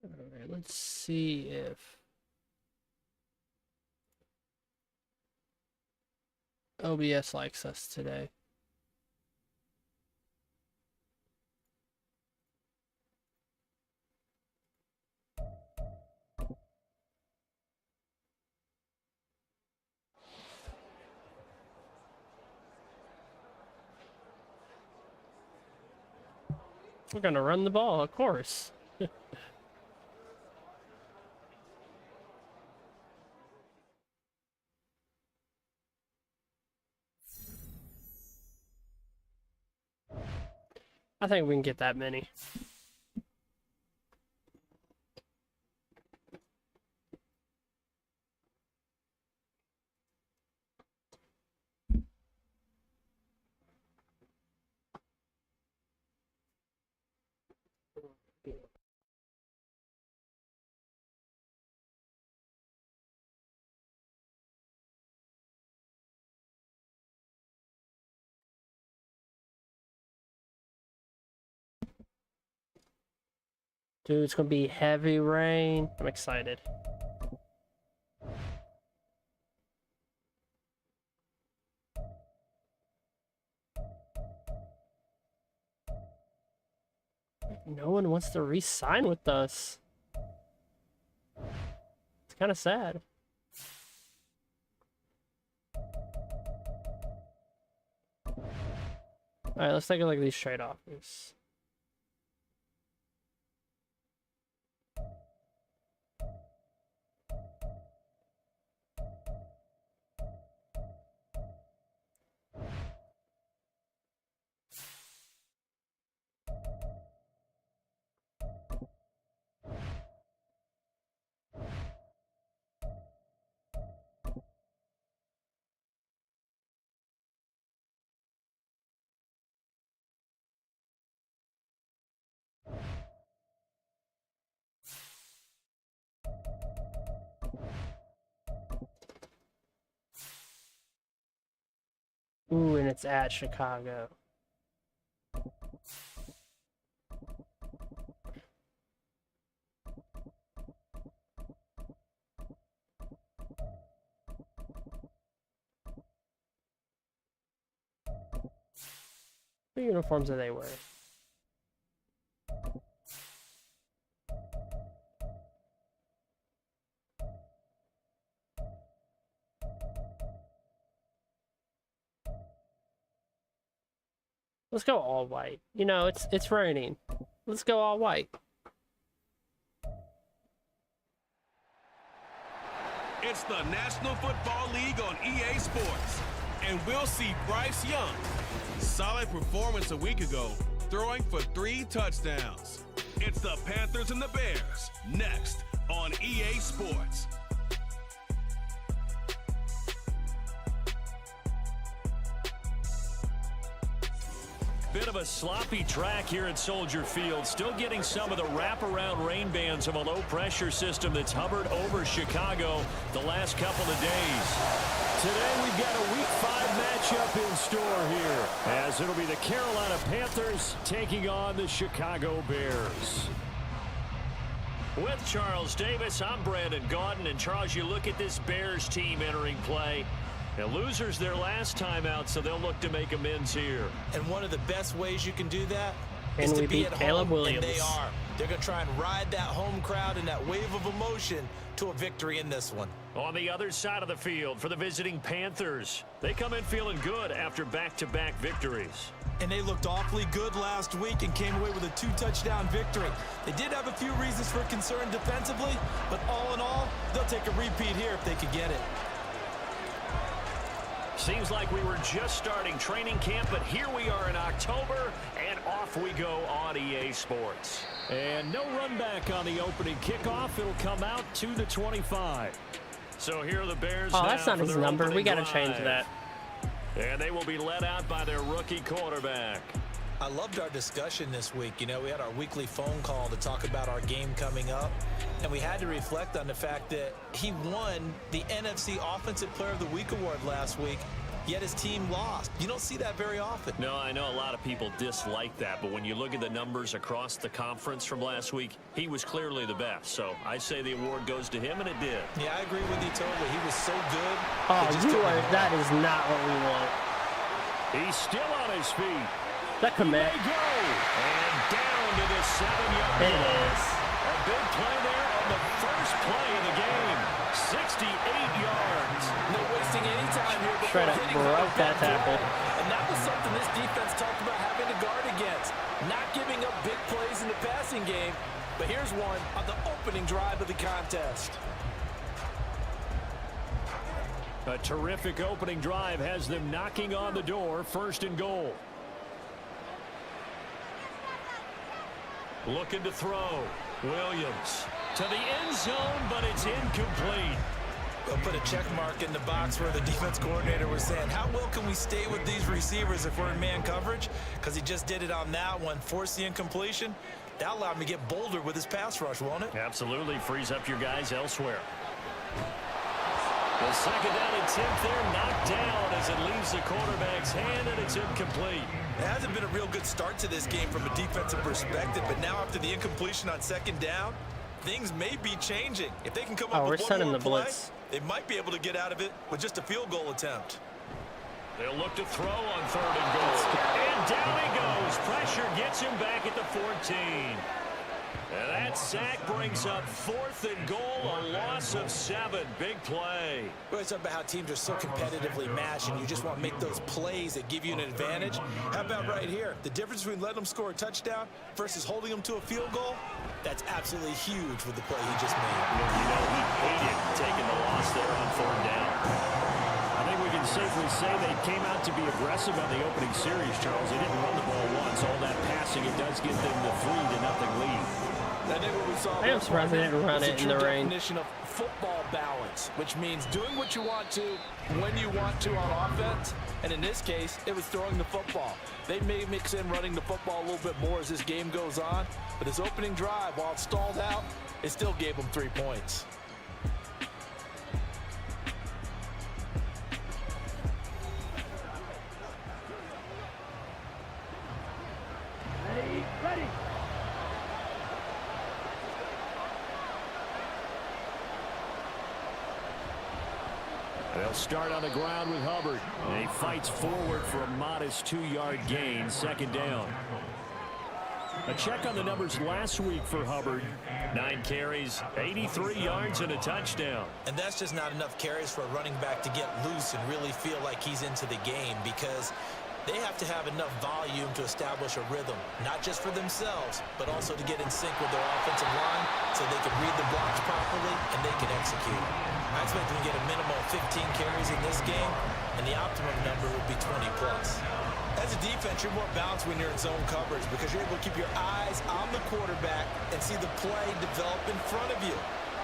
Alright, let's see if OBS likes us today. We're gonna run the ball, of course. I think we can get that many. Dude, it's gonna be heavy rain. I'm excited. No one wants to re-sign with us. It's kind of sad. Alright, let's take a look at these trade offers. Ooh, and it's at Chicago. What uniforms are they wearing? Let's go all white. You know, it's raining. Let's go all white. It's the National Football League on EA Sports, and we'll see Bryce Young. Solid performance a week ago, throwing for 3 touchdowns. It's the Panthers and the Bears, next on EA Sports. Bit of a sloppy track here at Soldier Field. Still getting some of the wraparound rain bands of a low-pressure system that's hovered over Chicago the last couple of days. Today we've got a Week 5 matchup in store here, as it'll be the Carolina Panthers taking on the Chicago Bears. With Charles Davis, I'm Brandon Gaudin. And Charles, you look at this Bears team entering play. Now, losers their last time out, so they'll look to make amends here. And one of the best ways you can do that is to we be beat at Caleb home, Williams. and they are. They're going to try and ride that home crowd and that wave of emotion to a victory in this one. On the other side of the field for the visiting Panthers, they come in feeling good after back-to-back victories. And they looked awfully good last week and came away with a 2-touchdown victory. They did have a few reasons for concern defensively, but all in all, they'll take a repeat here if they could get it. Seems like we were just starting training camp, but here we are in October, and off we go on EA Sports. And no run back on the opening kickoff. It'll come out to the 25. So here are the Bears now. Oh, that's not his number. We got to change that. And they will be led out by their rookie quarterback. I loved our discussion this week. You know, we had our weekly phone call to talk about our game coming up, and we had to reflect on the fact that he won the NFC Offensive Player of the Week award last week yet his team lost. You don't see that very often. No, I know a lot of people dislike that, but when you look at the numbers across the conference from last week, he was clearly the best. So I say the award goes to him, and it did. Yeah, I agree with you totally. He was so good. That is not what we want. He's still on his feet. That commit. They go. And down to the 7-yard line. It is. A big play there on the first play of the game. 68 yards. No wasting any time here. Straight up broke that tackle. And that was something this defense talked about having to guard against. Not giving up big plays in the passing game. But here's one on the opening drive of the contest. A terrific opening drive has them knocking on the door. 1st and goal. Looking to throw. Williams to the end zone, but it's incomplete. They'll put a check mark in the box where the defense coordinator was saying, how well can we stay with these receivers if we're in man coverage? Because he just did it on that one, forced the incompletion. That allowed him to get bolder with his pass rush, won't it? Absolutely. Frees up your guys elsewhere. The 2nd down attempt there knocked down as it leaves the quarterback's hand, and it's incomplete. It hasn't been a real good start to this game from a defensive perspective, but now after the incompletion on 2nd down, things may be changing. If they can come up with one more play, they might be able to get out of it with just a field goal attempt. They'll look to throw on 3rd and goal. And down he goes. Pressure gets him back at the 14. And that sack brings up 4th and goal, a loss of 7. Big play. We always talk about how teams are so competitively matched, and you just want to make those plays that give you an advantage. How about right here? The difference between letting them score a touchdown versus holding them to a field goal, that's absolutely huge with the play he just made. You know, he hated taking the loss there on 4th down. I think we can safely say they came out to be aggressive on the opening series, Charles. They didn't run the ball once. All that passing, it does get them the 3-0 lead. I think what we saw I am surprised they didn't run it in the rain. Definition of football balance, which means doing what you want to, when you want to on offense. And in this case, it was throwing the football. They may mix in running the football a little bit more as this game goes on. But his opening drive, while it stalled out, it still gave him 3 points. Ready. They'll start on the ground with Hubbard. And he fights forward for a modest 2-yard gain. 2nd down. A check on the numbers last week for Hubbard. 9 carries, 83 yards, and a touchdown. And that's just not enough carries for a running back to get loose and really feel like he's into the game, because they have to have enough volume to establish a rhythm, not just for themselves, but also to get in sync with their offensive line so they can read the blocks properly and they can execute. I expect them to get a minimum of 15 carries in this game, and the optimum number would be 20 plus. As a defense, you're more balanced when you're in zone coverage because you're able to keep your eyes on the quarterback and see the play develop in front of you.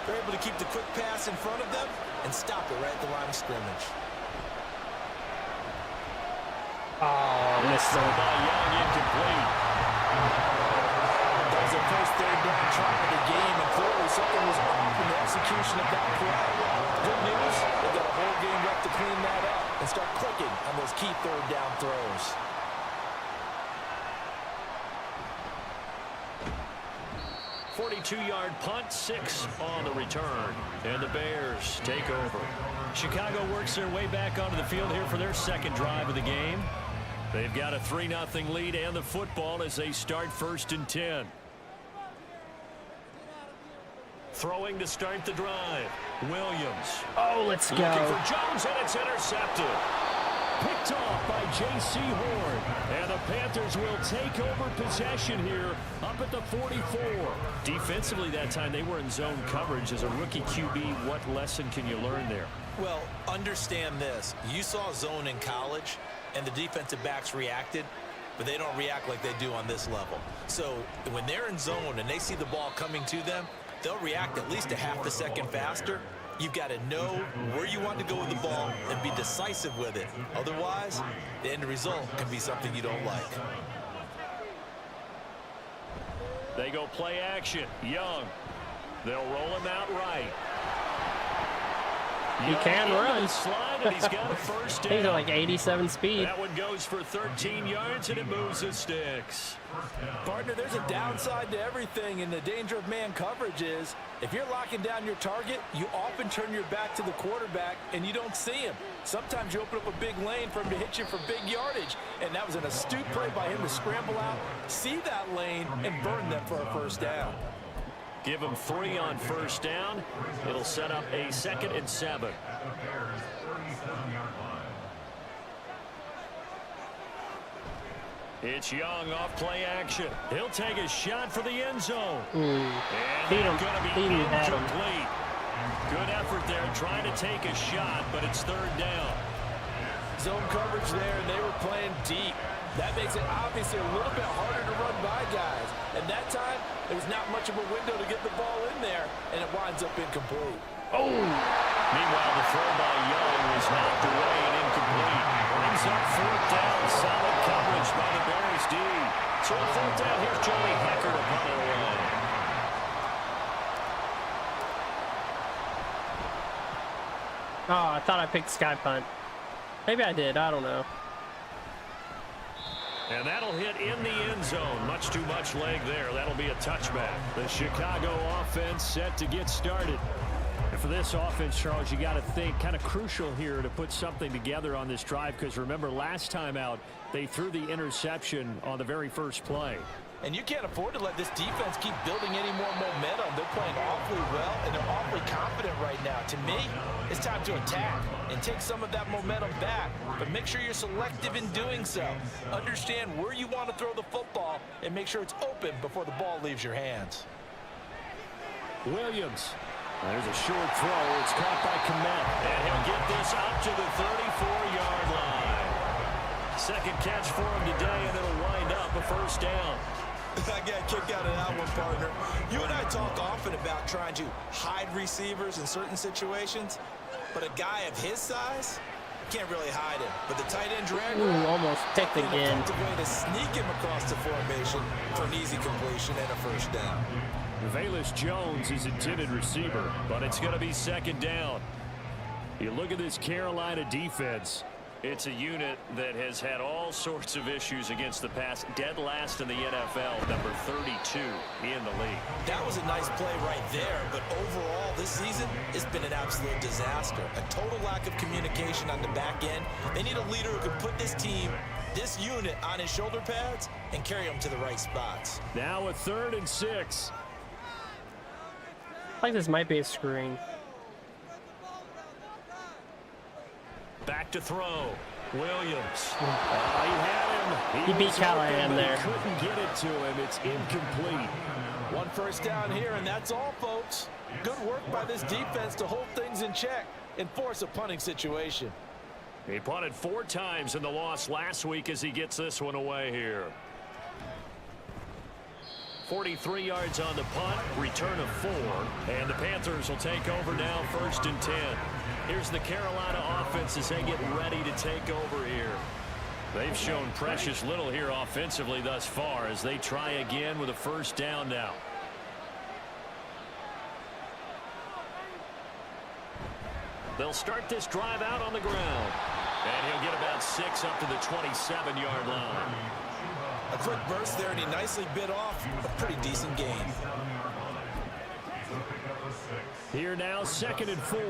They're able to keep the quick pass in front of them and stop it right at the line of scrimmage. Oh, missed him. By Young, incomplete. That was the first 3rd down try of the game, and clearly something was off in the execution of that play. Good news, they've got a whole game left to clean that up and start clicking on those key 3rd down throws. .42-yard punt, 6 on the return. And the Bears take over. Chicago works their way back onto the field here for their 2nd drive of the game. They've got a 3-0 lead and the football as they start 1st and 10. Throwing to start the drive. Williams. Oh, let's go. Looking for Jones, and it's intercepted. Picked off by J.C. Horn. And the Panthers will take over possession here up at the 44. Defensively that time, they were in zone coverage. As a rookie QB, what lesson can you learn there? Well, understand this. You saw zone in college, and the defensive backs reacted, but they don't react like they do on this level. So when they're in zone and they see the ball coming to them, they'll react at least a half a second faster. You've got to know where you want to go with the ball and be decisive with it. Otherwise, the end result can be something you don't like. They go play action. Young. They'll roll him out right. He can run. Slide, and he's got a first down. He's at like 87 speed. That one goes for 13 yards, and it moves the sticks. Partner, there's a downside to everything, and the danger of man coverage is if you're locking down your target, you often turn your back to the quarterback, and you don't see him. Sometimes you open up a big lane for him to hit you for big yardage, and that was an astute play by him to scramble out, see that lane, and burn them for a first down. Give him 3 on first down. It'll set up a 2nd and 7. It's Young off play action. He'll take a shot for the end zone. And it's going to be incomplete. Good effort there trying to take a shot, but it's 3rd down. Zone coverage there, and they were playing deep. That makes it obviously a little bit harder to run by guys. And that time, there was not much of a window to get the ball in there, and it winds up incomplete. Oh! Meanwhile, the throw by Young was knocked away and incomplete. Brings up 4th down. Solid coverage by the Bears D. So on 4th down, here's Joey Hecker to punt it away. Oh, I thought I picked sky punt. Maybe I did. I don't know. And that'll hit in the end zone. Much too much leg there. That'll be a touchback. The Chicago offense set to get started. And for this offense, Charles, you got to think kind of crucial here to put something together on this drive, because remember last time out they threw the interception on the very first play. And you can't afford to let this defense keep building any more momentum. They're playing awfully well, and they're awfully confident right now. To me, it's time to attack and take some of that momentum back. But make sure you're selective in doing so. Understand where you want to throw the football and make sure it's open before the ball leaves your hands. Williams. There's a short throw. It's caught by Komet. And he'll get this up to the 34-yard line. 2nd catch for him today, and it'll wind up a first down. I got a kick out of that one, partner. You and I talk often about trying to hide receivers in certain situations, but a guy of his size can't really hide him. But the tight end drag almost picked again. An effective way to sneak him across the formation for an easy completion and a first down. Velus Jones is intended receiver, but it's going to be 2nd down. You look at this Carolina defense. It's a unit that has had all sorts of issues against the pass. Dead last in the NFL, number 32 in the league. That was a nice play right there, but overall this season it's been an absolute disaster. A total lack of communication on the back end. They need a leader who can put this team, this unit, on his shoulder pads and carry them to the right spots. Now a 3rd and 6. I think this might be a screen. Back to throw. Williams. He had him. He beat Callahan there. Couldn't get it to him. It's incomplete. One first down here, and that's all, folks. Good work by this defense to hold things in check and force a punting situation. He punted 4 times in the loss last week as he gets this one away here. 43 yards on the punt, return of 4, and the Panthers will take over now, 1st and 10. Here's the Carolina offense as they get ready to take over here. They've shown precious little here offensively thus far as they try again with a first down now. They'll start this drive out on the ground. And he'll get about 6 up to the 27-yard line. A quick burst there, and he nicely bit off a pretty decent gain. Here now, 2nd and 4.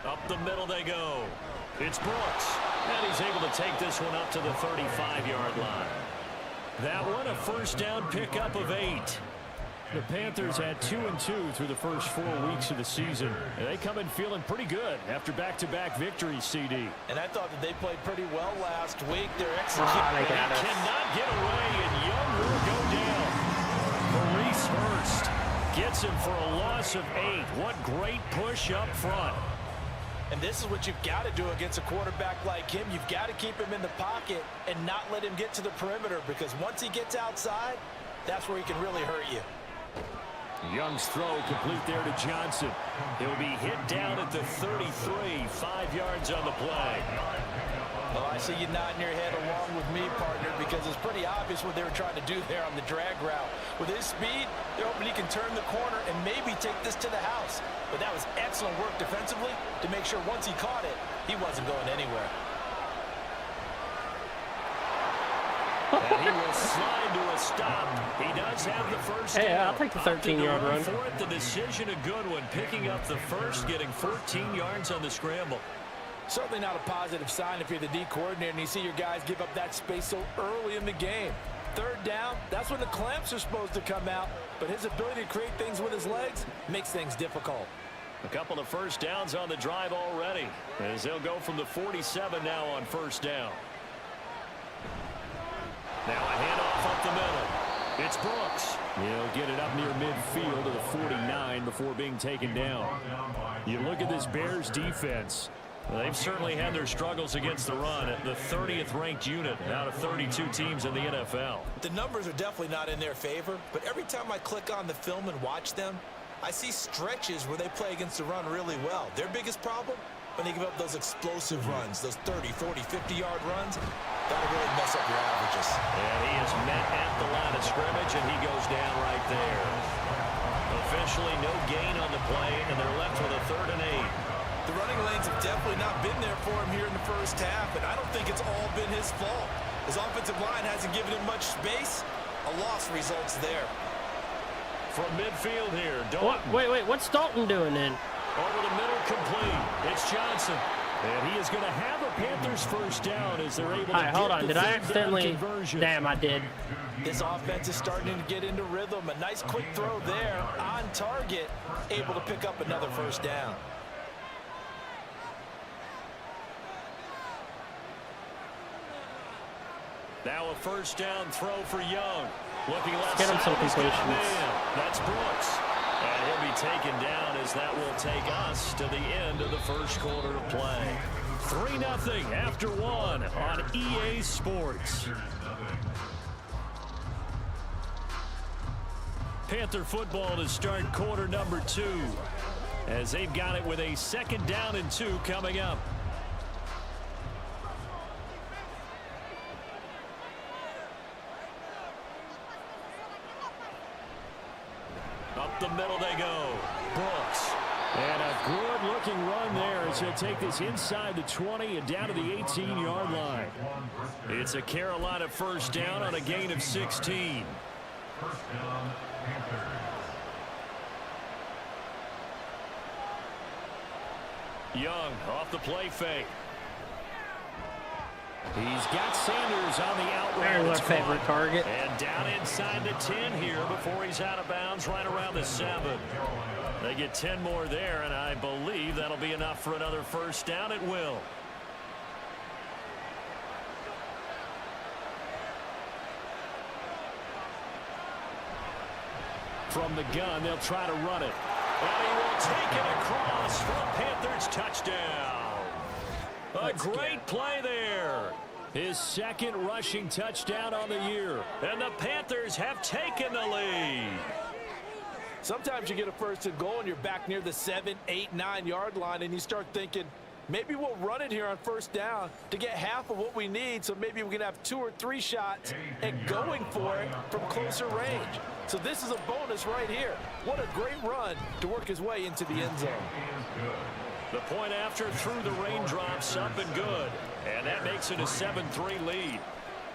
Up the middle they go. It's Brooks. And he's able to take this one up to the 35-yard line. That one, a first down pickup of 8. The Panthers had 2-2 through the first 4 weeks of the season. And they come in feeling pretty good after back-to-back victories, CD. And I thought that they played pretty well last week. They're executing. They cannot get away, and Young will go down. Maurice Hurst gets him for a loss of 8. What great push up front. And this is what you've got to do against a quarterback like him. You've got to keep him in the pocket and not let him get to the perimeter, because once he gets outside, that's where he can really hurt you. Young's throw complete there to Johnson. He'll be hit down at the 33, 5 yards on the play. Well, I see you nodding your head along with me, partner, because it's pretty obvious what they were trying to do there on the drag route. With his speed, they're hoping he can turn the corner and maybe take this to the house. But that was excellent work defensively to make sure once he caught it, he wasn't going anywhere. And he will slide to a stop. He does have the first down. Hey, I'll take the 13-yard run. For it, the decision a good one. Picking up the first, getting 14 yards on the scramble. Certainly not a positive sign if you're the D coordinator and you see your guys give up that space so early in the game. Third down, that's when the clamps are supposed to come out. But his ability to create things with his legs makes things difficult. A couple of first downs on the drive already, as they'll go from the 47 now on first down. Now a handoff up the middle. It's Brooks. He'll get it up near midfield to the 49 before being taken down. You look at this Bears defense. They've certainly had their struggles against the run at the 30th ranked unit out of 32 teams in the NFL. The numbers are definitely not in their favor, but every time I click on the film and watch them, I see stretches where they play against the run really well. Their biggest problem? When they give up those explosive runs, those 30, 40, 50-yard runs, that'll really mess up your averages. And he is met at the line of scrimmage, and he goes down right there. Officially no gain on the play, and they're left with a 3rd and 8. The running lanes have definitely not been there for him here in the first half, and I don't think it's all been his fault. His offensive line hasn't given him much space. A loss results there. From midfield here, Dalton. Wait, what's Dalton doing then? Over the middle, complete. It's Johnson. And he is going to have a Panthers first down as they're able to get hold on. the Did I third down accidentally? conversion. Damn, I did. This offense is starting to get into rhythm. A nice quick throw there on target, able to pick up another first down. Now a first down throw for Young. Looking left Get him side, some he's got a completions. man. That's Brooks. And he'll be taken down as that will take us to the end of the first quarter of play. 3-0 after 1 on EA Sports. Panther football to start quarter number 2 as they've got it with a 2nd down and 2 coming up. Up the middle they go. Brooks. And a good-looking run there as he'll take this inside the 20 and down to the 18-yard line. It's a Carolina first down on a gain of 16. Young off the play fake. He's got Sanders on the out route. There's our It's favorite caught. target. And down inside the 10 here before he's out of bounds right around the 7. They get 10 more there, and I believe that'll be enough for another first down. It will. From the gun, they'll try to run it. And he will take it across for a Panthers touchdown. A great play there. His 2nd rushing touchdown on the year. And the Panthers have taken the lead. Sometimes you get a first and goal and you're back near the 7, 8, 9-yard line and you start thinking, maybe we'll run it here on first down to get half of what we need, so maybe we can have 2 or 3 shots and going for it from closer range. So this is a bonus right here. What a great run to work his way into the end zone. The point after through the raindrops up and good. And that makes it a 7-3 lead.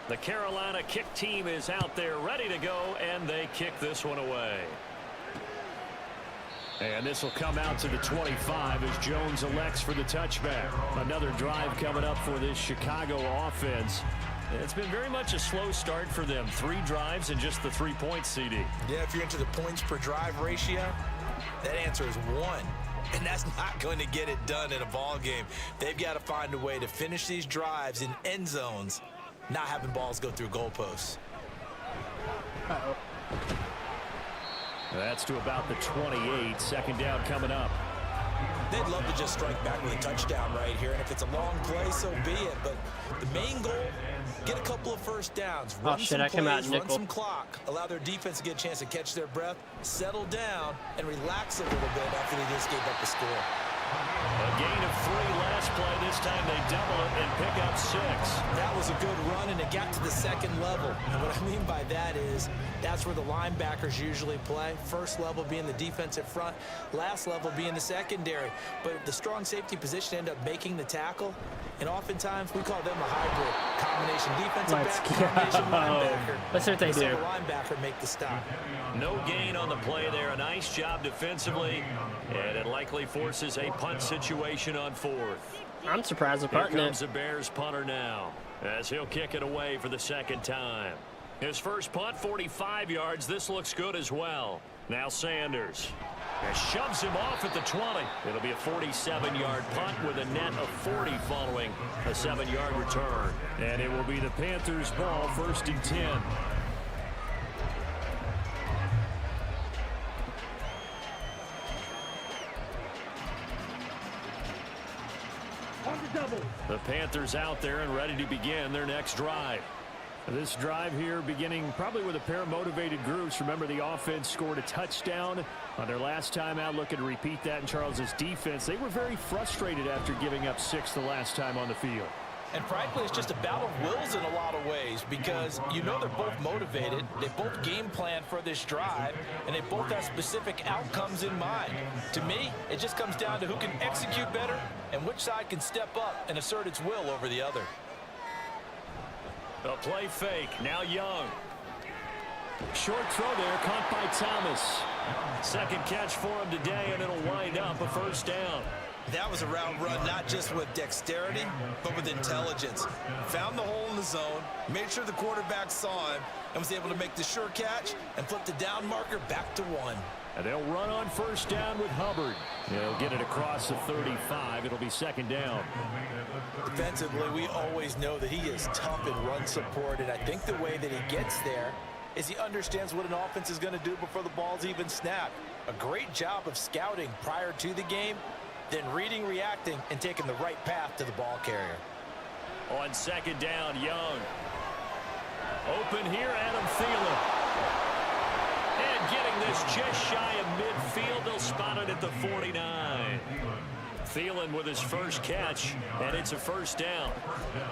The Carolina kick team is out there ready to go, and they kick this one away. And this will come out to the 25 as Jones elects for the touchback. Another drive coming up for this Chicago offense. It's been very much a slow start for them. 3 drives and just the 3 points, CD. Yeah, if you're into the points per drive ratio, that answer is 1. And that's not going to get it done in a ball game. They've got to find a way to finish these drives in end zones, not having balls go through goalposts. Uh-oh. That's to about the 28. 2nd down coming up. They'd love to just strike back with a touchdown right here, and if it's a long play, so be it. But the main goal, get a couple of first downs, run some plays, run some clock, allow their defense to get a chance to catch their breath, settle down, and relax a little bit after they just gave up a score. A gain of 3 last play. This time they double it and pick up 6. That was a good run, and it got to the second level. And what I mean by that is that's where the linebackers usually play. First level being the defensive front, last level being the secondary. But the strong safety position ended up making the tackle, and oftentimes we call them a hybrid. Combination defensive back, combination linebacker. Let's see what they do. The linebacker make the stop. No gain on the play there. A nice job defensively, and it likely forces a punt situation on 4th. I'm surprised with Here punting comes it. the Bears punter now, as he'll kick it away for the second time. His first punt, 45 yards. This looks good as well. Now Sanders. And shoves him off at the 20. It'll be a 47-yard punt with a net of 40 following a 7-yard return. And it will be the Panthers' ball, 1st and 10. The Panthers out there and ready to begin their next drive. This drive here beginning probably with a pair of motivated groups. Remember, the offense scored a touchdown on their last time out. Looking to repeat that in Charles's defense. They were very frustrated after giving up 6 the last time on the field. And frankly, it's just a battle of wills in a lot of ways because you know they're both motivated. They both game plan for this drive, and they both have specific outcomes in mind. To me, it just comes down to who can execute better and which side can step up and assert its will over the other. A play fake. Now Young. Short throw there, caught by Thomas. Second catch for him today, and it'll wind up a 1st down. That was a route run, not just with dexterity, but with intelligence. Found the hole in the zone, made sure the quarterback saw him, and was able to make the sure catch and flip the down marker back to 1. And they'll run on 1st down with Hubbard. They'll get it across the 35. It'll be 2nd down. Defensively, we always know that he is tough in run support, and I think the way that he gets there is he understands what an offense is going to do before the ball's even snapped. A great job of scouting prior to the game, then reading, reacting, and taking the right path to the ball carrier. On 2nd down, Young. Open here, Adam Thielen. And getting this just shy of midfield, they'll spot it at the 49. Thielen with his first catch, and it's a 1st down.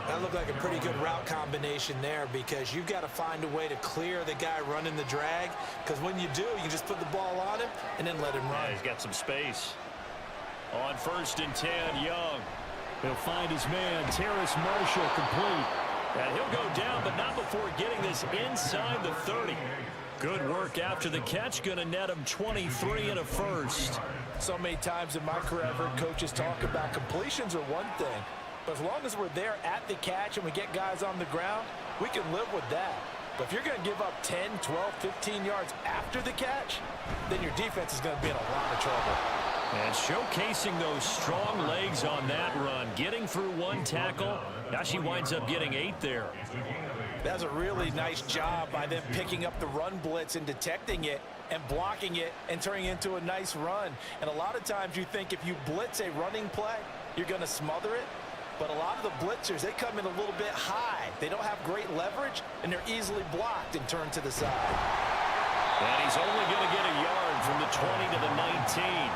That looked like a pretty good route combination there because you've got to find a way to clear the guy running the drag, because when you do, you can just put the ball on him and then let him run. Yeah, he's got some space. On 1st and 10, Young. He'll find his man, Terrace Marshall, complete. And he'll go down, but not before getting this inside the 30. Good work after the catch. Going to net him 23 and a 1st. So many times in my career, I've heard coaches talk about completions are one thing. But as long as we're there at the catch and we get guys on the ground, we can live with that. But if you're going to give up 10, 12, 15 yards after the catch, then your defense is going to be in a lot of trouble. And showcasing those strong legs on that run. Getting through 1 tackle. Now she winds up getting 8 there. That's a really nice job by them picking up the run blitz and detecting it and blocking it and turning it into a nice run. And a lot of times you think if you blitz a running play, you're going to smother it. But a lot of the blitzers, they come in a little bit high. They don't have great leverage, and they're easily blocked and turned to the side. And he's only going to get a yard from the 20 to the 19.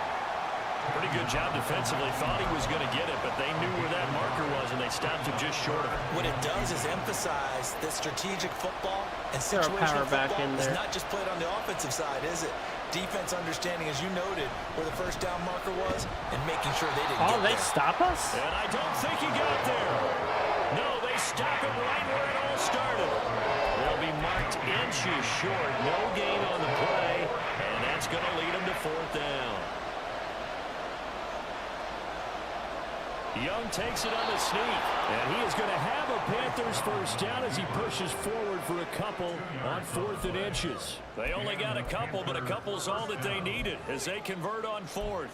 Pretty good job defensively. Thought he was going to get it, but they knew where that marker was, and they stopped him just short of it. What it does is emphasize that strategic football and situational football is not just played on the offensive side, is it? Defense understanding, as you noted, where the 1st down marker was and making sure they didn't get there. They stop us? And I don't think he got there. No, they stop him right where it all started. They'll be marked inches short. No gain on the play, and that's going to lead them to 4th down. Young takes it on the sneak, and he is going to have a Panthers 1st down as he pushes forward for a couple on 4th and inches. They only got a couple, but a couple's all that they needed as they convert on 4th.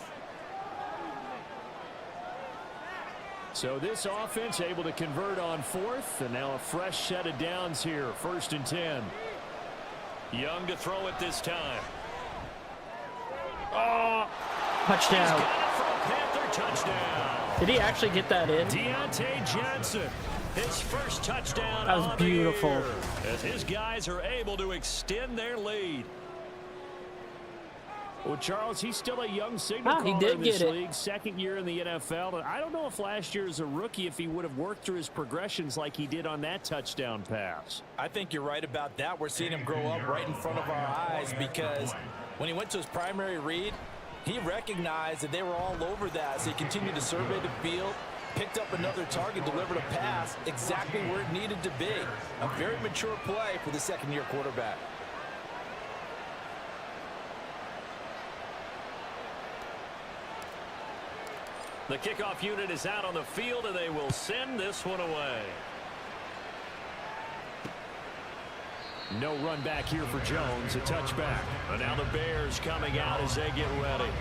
So this offense able to convert on 4th, and now a fresh set of downs here, 1st and 10. Young to throw it this time. Touchdown. He's got it from Panther touchdown. Did he actually get that in? Deontay Johnson, his first touchdown. That was on beautiful. the year, as his guys are able to extend their lead. Well, Charles, he's still a young signal caller he did in this get it. league, second year in the NFL. And I don't know if last year as a rookie, if he would have worked through his progressions like he did on that touchdown pass. I think you're right about that. We're seeing him grow up right in front of our eyes because when he went to his primary read, he recognized that they were all over that. So he continued to survey the field, picked up another target, delivered a pass exactly where it needed to be. A very mature play for the second-year quarterback. The kickoff unit is out on the field, and they will send this one away. No run back here for Jones, a touchback. And now the Bears coming out as they get ready.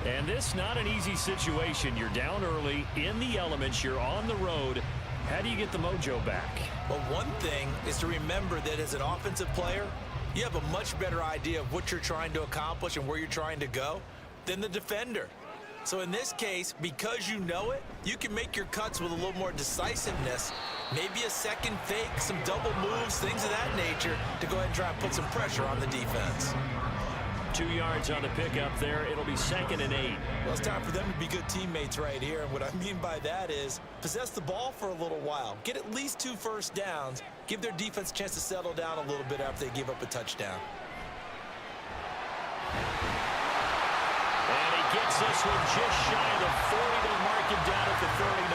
And this not an easy situation. You're down early, in the elements, you're on the road. How do you get the mojo back? Well, one thing is to remember that as an offensive player, you have a much better idea of what you're trying to accomplish and where you're trying to go than the defender. So in this case, because you know it, you can make your cuts with a little more decisiveness, maybe a second fake, some double moves, things of that nature, to go ahead and try and put some pressure on the defense. 2 yards on the pickup there. It'll be 2nd and 8. Well, it's time for them to be good teammates right here. And what I mean by that is possess the ball for a little while. Get at least 2 first downs. Give their defense a chance to settle down a little bit after they give up a touchdown. And he gets this one just shy of the 40 to mark him down at the 39.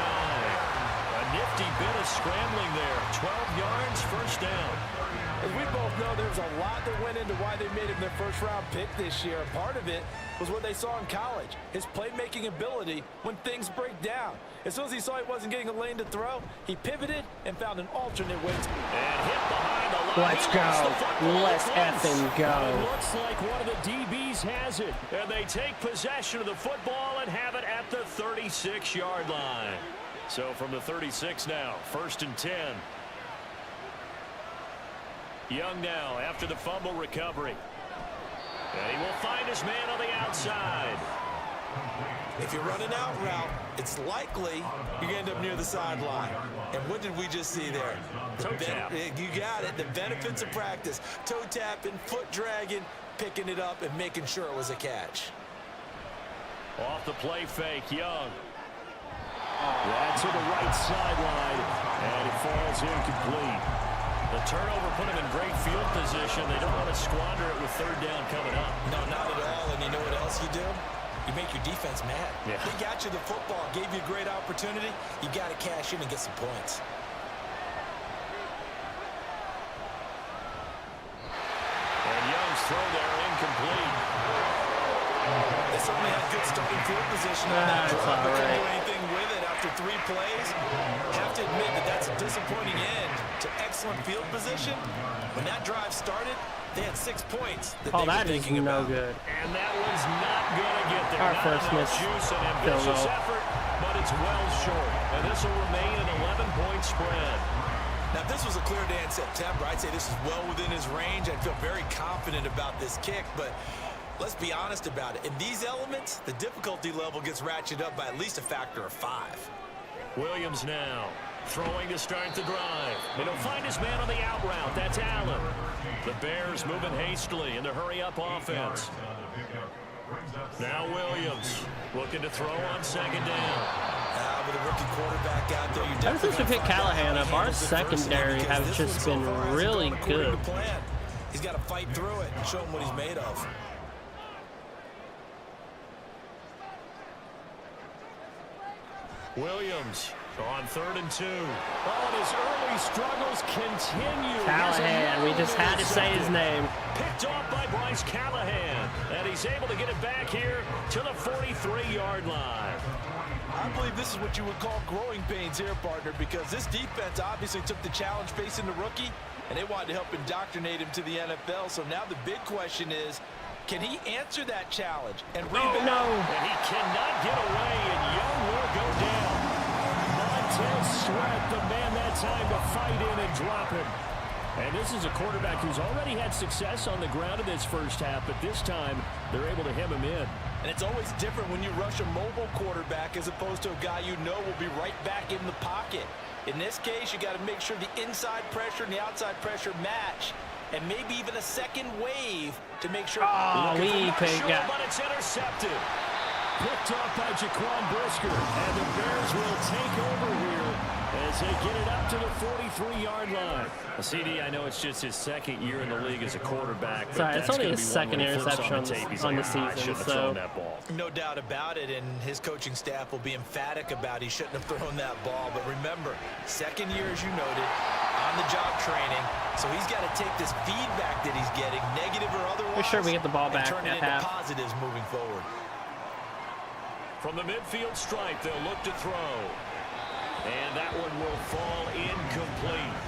A nifty bit of scrambling there. 12 yards, first down. As we both know, there's a lot that went into why they made him their first-round pick this year. Part of it was what they saw in college, his playmaking ability when things break down. As soon as he saw he wasn't getting a lane to throw, he pivoted and found an alternate way. And hit behind the line. Let's go. Let's effing go. It looks like one of the DBs has it. And they take possession of the football and have it at the 36-yard line. So from the 36 now, 1st and 10. Young now after the fumble recovery. And he will find his man on the outside. If you run an out route, it's likely you're going to end up near the sideline. And what did we just see there? Toe tap. You got it. The benefits of practice. Toe tapping, foot dragging, picking it up, and making sure it was a catch. Off the play fake, Young. That's to the right sideline. And it falls incomplete. The turnover put him in great field position. They don't want to squander it with 3rd down coming up. No, not at all. And you know what else you do? You make your defense mad. Yeah. They got you the football, gave you a great opportunity. You got to cash in and get some points. And Young's throw there incomplete. They certainly had good starting field position on that That's drive. They all couldn't right. do anything with it after 3 plays. Have to admit that that's a disappointing end to excellent field position. When that drive started, they had 6 points that they were That is thinking no about. good. And that was not going to get there. Our Not first enough miss. juice and Field ambitious goal. effort, but it's well short. And this will remain an 11-point spread. Now, if this was a clear day in September, I'd say this is well within his range. I'd feel very confident about this kick, but let's be honest about it. In these elements, the difficulty level gets ratcheted up by at least a factor of 5. Williams now throwing to start the drive. And he'll find his man on the out route. That's Allen. The Bears moving hastily in the hurry-up offense. Now Williams looking to throw on 2nd down. With a rookie quarterback out there, you're Ever since we picked Callahan up, our secondary has just been really good. He's got to fight through it and show him what he's made of. Williams on 3rd and 2. Oh, and his early struggles continue. Callahan, we just had to say his name. Picked off by Bryce Callahan. And he's able to get it back here to the 43-yard line. I believe this is what you would call growing pains here, partner, because this defense obviously took the challenge facing the rookie, and they wanted to help indoctrinate him to the NFL. So now the big question is, can he answer that challenge and rebound? No. And he cannot get away, and Young will go down. Montez Sweat, the man that time to fight in and drop him. And this is a quarterback who's already had success on the ground in this first half, but this time they're able to hem him in. And it's always different when you rush a mobile quarterback as opposed to a guy you know will be right back in the pocket. In this case, you got to make sure the inside pressure and the outside pressure match, and maybe even a second wave to make sure. Oh, But it's intercepted. Picked off by Jaquan Brisker, and the Bears will take over here as they get it up to the 43-yard line. CD, I know it's just his second year in the league as a quarterback. Sorry, it's only his second interception on the season, so. No doubt about it, and his coaching staff will be emphatic about he shouldn't have thrown that ball. But remember, second year, as you noted, on-the-job training, so he's got to take this feedback that he's getting, negative or otherwise, Make sure we get the ball back turn it at into half. positives moving forward. From the midfield stripe, they'll look to throw. And that one will fall incomplete.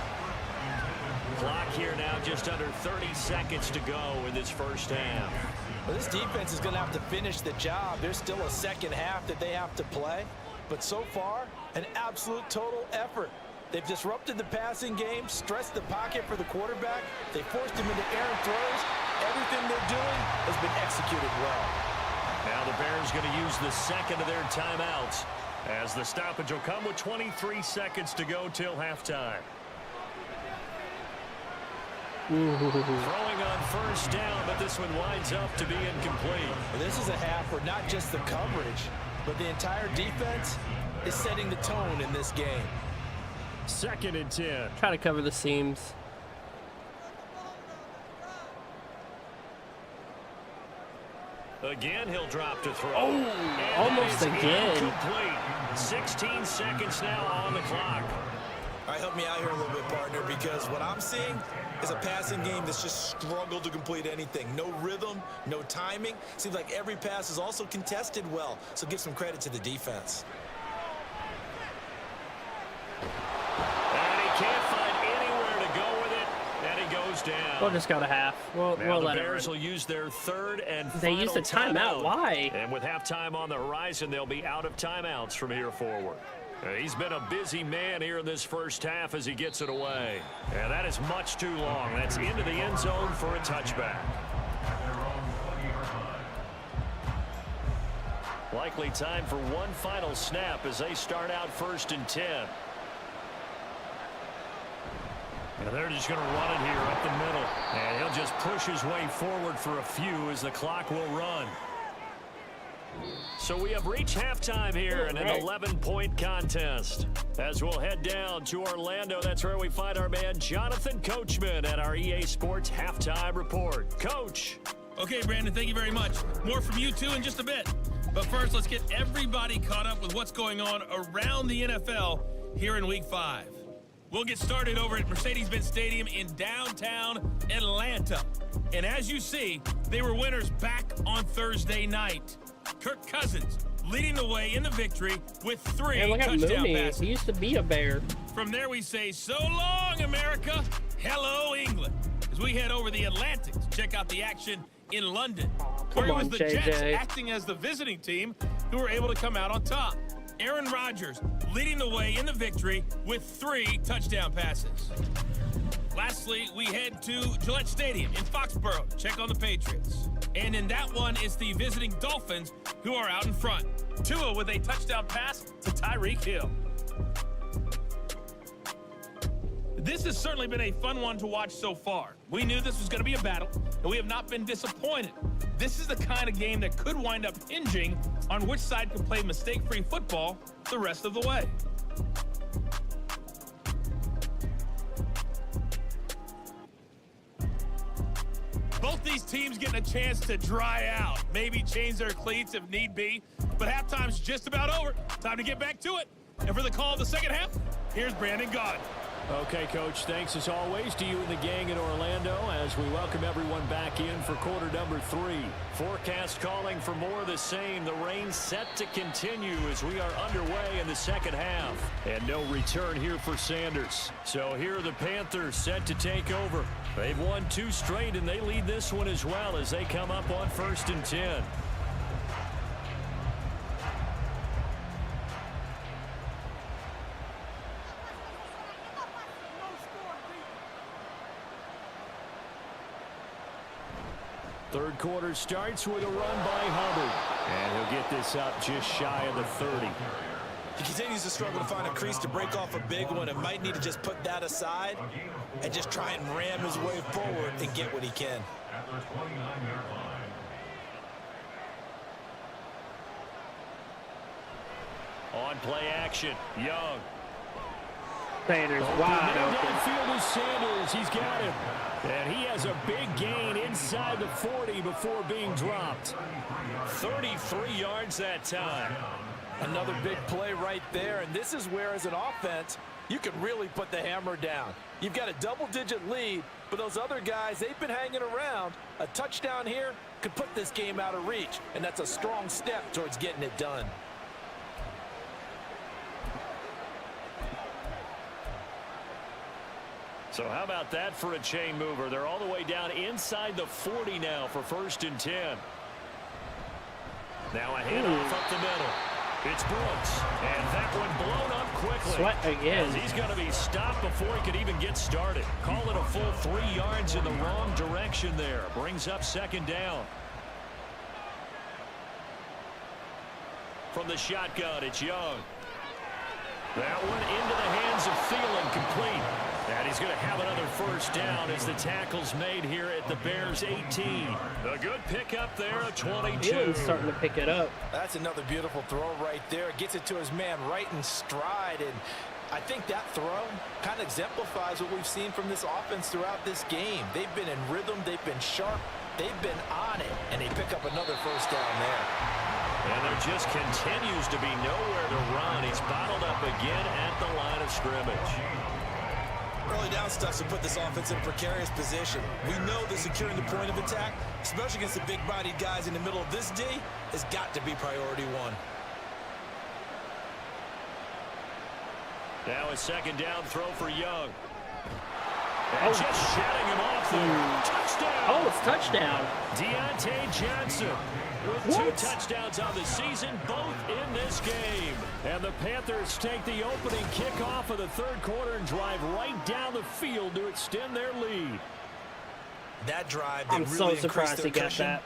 Clock here now just under 30 seconds to go in this first half. Well, this defense is going to have to finish the job. There's still a second half that they have to play. But so far, an absolute total effort. They've disrupted the passing game, stressed the pocket for the quarterback. They forced him into errant throws. Everything they're doing has been executed well. Now the Bears going to use the second of their timeouts as the stoppage will come with 23 seconds to go till halftime. Throwing on first down, but this one winds up to be incomplete. Well, this is a half where not just the coverage, but the entire defense is setting the tone in this game. 2nd and 10. Try to cover the seams. Again, he'll drop to throw. Oh, and almost again. Incomplete. 16 seconds now on the clock. All right, help me out here a little bit, partner, because what I'm seeing is a passing game that's just struggled to complete anything. No rhythm, no timing. Seems like every pass is also contested well, so give some credit to the defense. And he can't find anywhere to go with it, and he goes down. We'll just go to half. We'll Now the let Bears it will use their third and They final used a timeout. Why? And with halftime on the horizon, they'll be out of timeouts from here forward. He's been a busy man here in this first half as he gets it away. And that is much too long. That's into the end zone for a touchback. Likely time for one final snap as they start out 1st and 10. And they're just going to run it here up the middle. And he'll just push his way forward for a few as the clock will run. So we have reached halftime here in an 11-point contest. As we'll head down to Orlando, that's where we find our man Jonathan Coachman at our EA Sports Halftime Report. Coach. Okay, Brandon, thank you very much. More from you two in just a bit. But first, let's get everybody caught up with what's going on around the NFL here in Week 5. We'll get started over at Mercedes-Benz Stadium in downtown Atlanta. And as you see, they were winners back on Thursday night. Kirk Cousins leading the way in the victory with 3 Man, look at touchdown Mooney. passes. He used to be a Bear. From there, we say, so long, America. Hello, England. As we head over the Atlantic to check out the action in London, where it was the Jets acting as the visiting team who were able to come out on top. Aaron Rodgers leading the way in the victory with 3 touchdown passes. Lastly, we head to Gillette Stadium in Foxborough to check on the Patriots. And in that one, it's the visiting Dolphins who are out in front. Tua with a touchdown pass to Tyreek Hill. This has certainly been a fun one to watch so far. We knew this was going to be a battle, and we have not been disappointed. This is the kind of game that could wind up hinging on which side can play mistake-free football the rest of the way. Both these teams getting a chance to dry out, maybe change their cleats if need be, but halftime's just about over. Time to get back to it. And for the call of the second half, here's Brandon Gaudin. Okay, Coach, thanks as always to you and the gang in Orlando as we welcome everyone back in for quarter number 3. Forecast calling for more of the same. The rain set to continue as we are underway in the second half. And no return here for Sanders. So here are the Panthers set to take over. They've won 2 straight, and they lead this one as well as they come up on 1st and 10. Third quarter starts with a run by Hubbard. And he'll get this up just shy of the 30. He continues to struggle to find a crease to break off a big one and might need to just put that aside and just try and ram his way forward and get what he can. On play action, Young. Sanders wide open. Downfield is Sanders. He's got him. And he has a big gain inside the 40 before being dropped. 33 yards that time. Another big play right there, and this is where, as an offense, you can really put the hammer down. You've got a double-digit lead, but those other guys, they've been hanging around. A touchdown here could put this game out of reach, and that's a strong step towards getting it done. So how about that for a chain mover? They're all the way down inside the 40 now for 1st and 10. Now a handoff up the middle. It's Brooks, and that one blown up quickly. Sweat again. As he's going to be stopped before he could even get started. Call it a full 3 yards in the wrong direction there. Brings up 2nd down. From the shotgun, it's Young. That one into the hands of Thielen, complete. And he's going to have another 1st down as the tackle's made here at the Bears 18. A good pickup there of 22. Thielen's starting to pick it up. That's another beautiful throw right there. Gets it to his man right in stride. And I think that throw kind of exemplifies what we've seen from this offense throughout this game. They've been in rhythm. They've been sharp. They've been on it. And they pick up another 1st down there. And there just continues to be nowhere to run. He's bottled up again at the line of scrimmage. Early down stuff to put this offense in a precarious position. We know that securing the point of attack, especially against the big-bodied guys in the middle of this D, has got to be priority 1. Now a 2nd down throw for Young. And just shutting him off there. Touchdown! Oh, it's touchdown. Deontay Johnson with 2 touchdowns on the season, both in this game. And the Panthers take the opening kickoff of the 3rd quarter and drive right down the field to extend their lead. That drive, I'm so surprised he got that.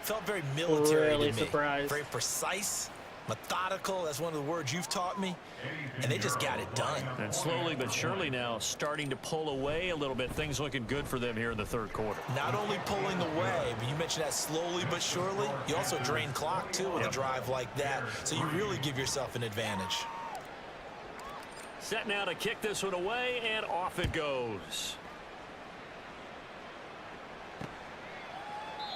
Felt very military Really to me. surprised. Very precise, methodical. That's one of the words you've taught me. And they just got it done. And slowly but surely now starting to pull away a little bit. Things looking good for them here in the 3rd quarter. Not only pulling away, but you mentioned that slowly but surely. You also drain clock, too, with a drive like that. So you really give yourself an advantage. Set now to kick this one away, and off it goes.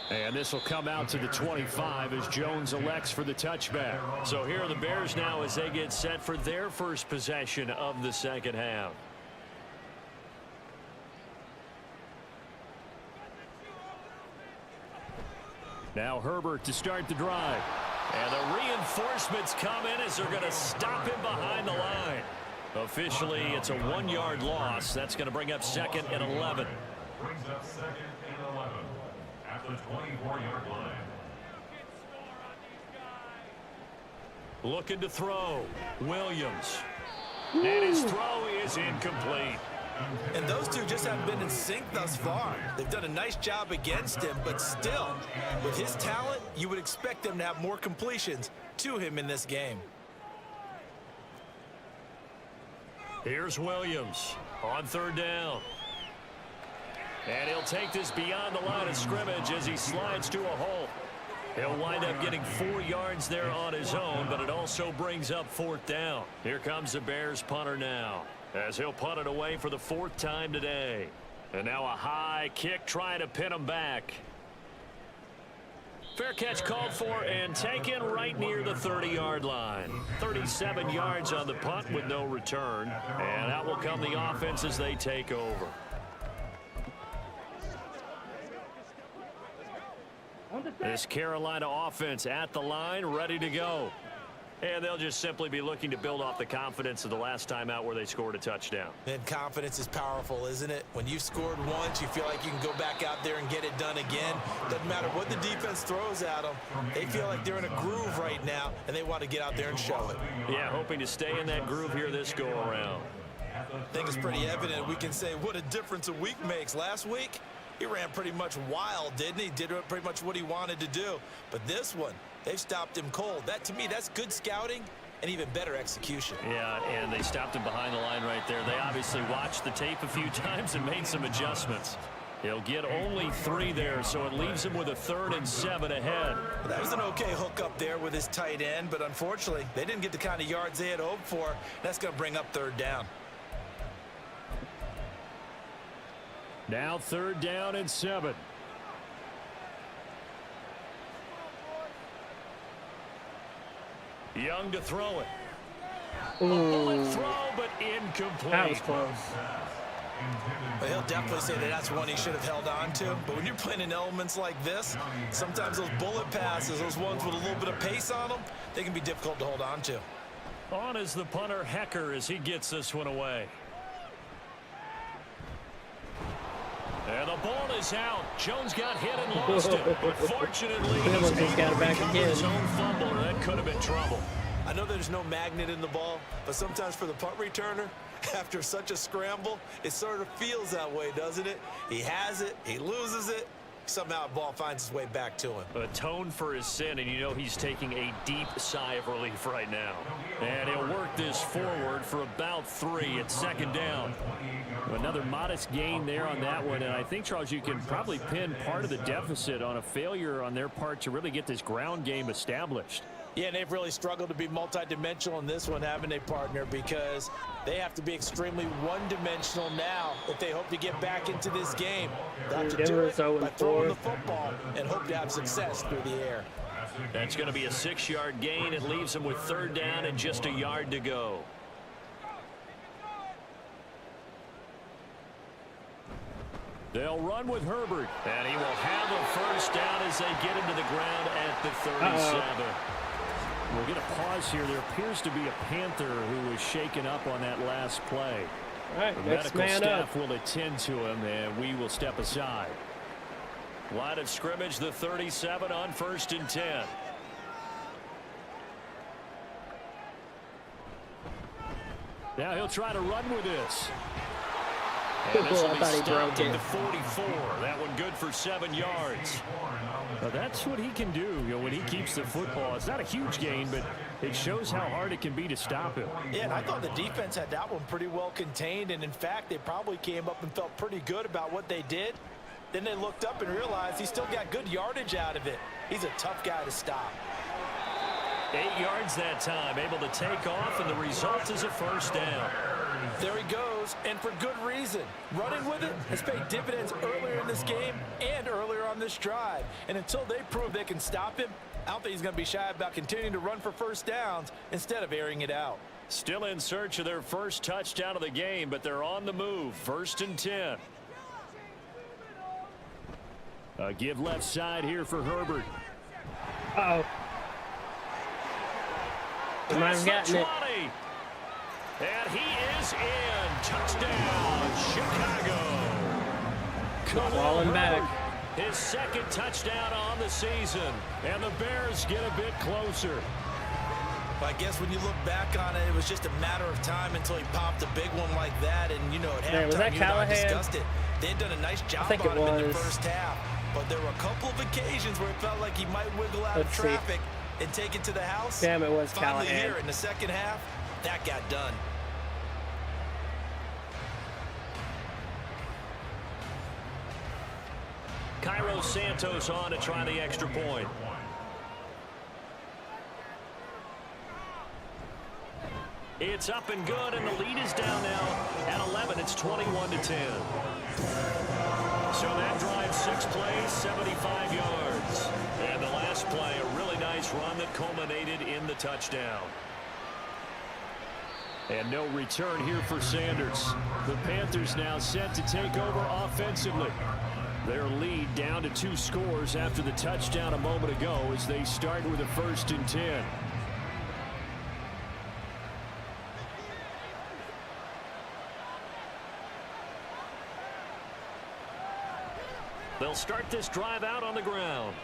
And this will come out to the 25 as Jones elects for the touchback. So here are the Bears now as they get set for their first possession of the 2nd half. Now Herbert to start the drive. And the reinforcements come in as they're going to stop him behind the line. Officially, it's a 1-yard loss. That's going to bring up 2nd and 11. Brings up 2nd and 11. At the 24-yard line. Looking to throw. Williams. And his throw is incomplete. And those two just haven't been in sync thus far. They've done a nice job against him, but still, with his talent, you would expect them to have more completions to him in this game. Here's Williams on 3rd down. And he'll take this beyond the line of scrimmage as he slides to a halt. He'll wind up getting 4 yards there on his own, but it also brings up 4th down. Here comes the Bears punter now, as he'll punt it away for the 4th time today. And now a high kick trying to pin him back. Fair catch called for and taken right near the 30-yard line. 37 yards on the punt with no return. And out will come the offense as they take over. This Carolina offense at the line, ready to go. And they'll just simply be looking to build off the confidence of the last time out where they scored a touchdown. And confidence is powerful, isn't it? When you've scored once, you feel like you can go back out there and get it done again. Doesn't matter what the defense throws at them. They feel like they're in a groove right now, and they want to get out there and show it. Yeah, hoping to stay in that groove here this go-around. I think it's pretty evident. We can say what a difference a week makes. Last week, he ran pretty much wild, didn't he? Did pretty much what he wanted to do. But this one, they've stopped him cold. That, to me, that's good scouting and even better execution. Yeah, and they stopped him behind the line right there. They obviously watched the tape a few times and made some adjustments. He'll get only 3 there, so it leaves him with a 3rd and 7 ahead. That was an okay hook up there with his tight end, but unfortunately, they didn't get the kind of yards they had hoped for. That's going to bring up 3rd down. Now 3rd down and 7. Young to throw it. Ooh, Throw, but incomplete. that was close. But he'll definitely say that that's one he should have held on to. But when you're playing in elements like this, sometimes those bullet passes, those ones with a little bit of pace on them, they can be difficult to hold on to. On is the punter, Hecker, as he gets this one away. And the ball is out. Jones got hit and lost it. But fortunately, he's just got it back again. his own fumble, or that could have been trouble. I know there's no magnet in the ball, but sometimes for the punt returner, after such a scramble, it sort of feels that way, doesn't it? He has it, he loses it, somehow the ball finds its way back to him. Atone for his sin, and you know he's taking a deep sigh of relief right now. And he'll work this forward for about 3. It's 2nd down. Another modest gain there on that one, and I think, Charles, you can probably pin part of the deficit on a failure on their part to really get this ground game established. Yeah, and they've really struggled to be multidimensional in this one, haven't they, partner? Because they have to be extremely one-dimensional now if they hope to get back into this game. They have to do it by throwing the football and hope to have success through the air. That's going to be a 6-yard gain. It leaves them with 3rd down and just a yard to go. They'll run with Herbert, and he will have a 1st down as they get him to the ground at the 37. We'll get a pause here. There appears to be a Panther who was shaken up on that last play. All right, The next medical man staff up. will attend to him, and we will step aside. Line of scrimmage, the 37 on 1st and 10. Now he'll try to run with this. And this will I be thought he stopped broke at it. the 44. That one good for 7 yards. Well, that's what he can do, when he keeps the football. It's not a huge gain, but it shows how hard it can be to stop him. Yeah, and I thought the defense had that one pretty well contained, and in fact, they probably came up and felt pretty good about what they did. Then they looked up and realized he still got good yardage out of it. He's a tough guy to stop. 8 yards that time, able to take off, and the result is a 1st down. There he goes, and for good reason. Running with it has paid dividends earlier in this game and earlier on this drive. And until they prove they can stop him, I don't think he's going to be shy about continuing to run for 1st downs instead of airing it out. Still in search of their 1st touchdown of the game, but they're on the move. 1st and 10. A give left side here for Herbert. Uh-oh. He might have gotten it. And he is in. Touchdown, Chicago. Falling back. His 2nd touchdown on the season. And the Bears get a bit closer. I guess when you look back on it, it was just a matter of time until he popped a big one like that. And, you know, at Man, was that halftime, you and I Callahan? discussed it. They had done a nice job think on it him in the was. 1st half. But there were a couple of occasions where it felt like he might wiggle out Let's of see. traffic and take it to the house. Damn, it was Finally Callahan. here in the 2nd half, that got done. Cairo Santos on to try the extra point. It's up and good, and the lead is down now at 11. It's 21-10. So that drive, 6 plays, 75 yards. And the last play, a really nice run that culminated in the touchdown. And no return here for Sanders. The Panthers now set to take over offensively. Their lead down to 2 scores after the touchdown a moment ago as they start with a 1st and 10. They'll start this drive out on the ground.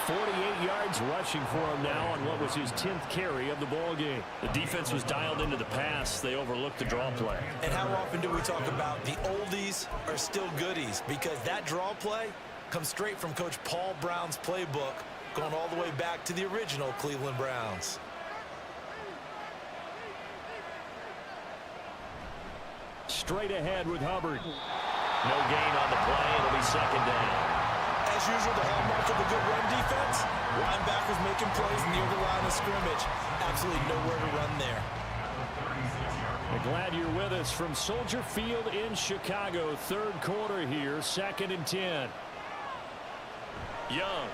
48 yards rushing for him now on what was his 10th carry of the ball game. The defense was dialed into the pass. They overlooked the draw play. And how often do we talk about the oldies are still goodies? Because that draw play comes straight from Coach Paul Brown's playbook, going all the way back to the original Cleveland Browns. Straight ahead with Hubbard. No gain on the play. It'll be second down. As usual, the hallmark of a good run defense, linebackers making plays near the line of scrimmage. Absolutely nowhere to run there. I'm glad you're with us from Soldier Field in Chicago. Third quarter here, 2nd and 10. Young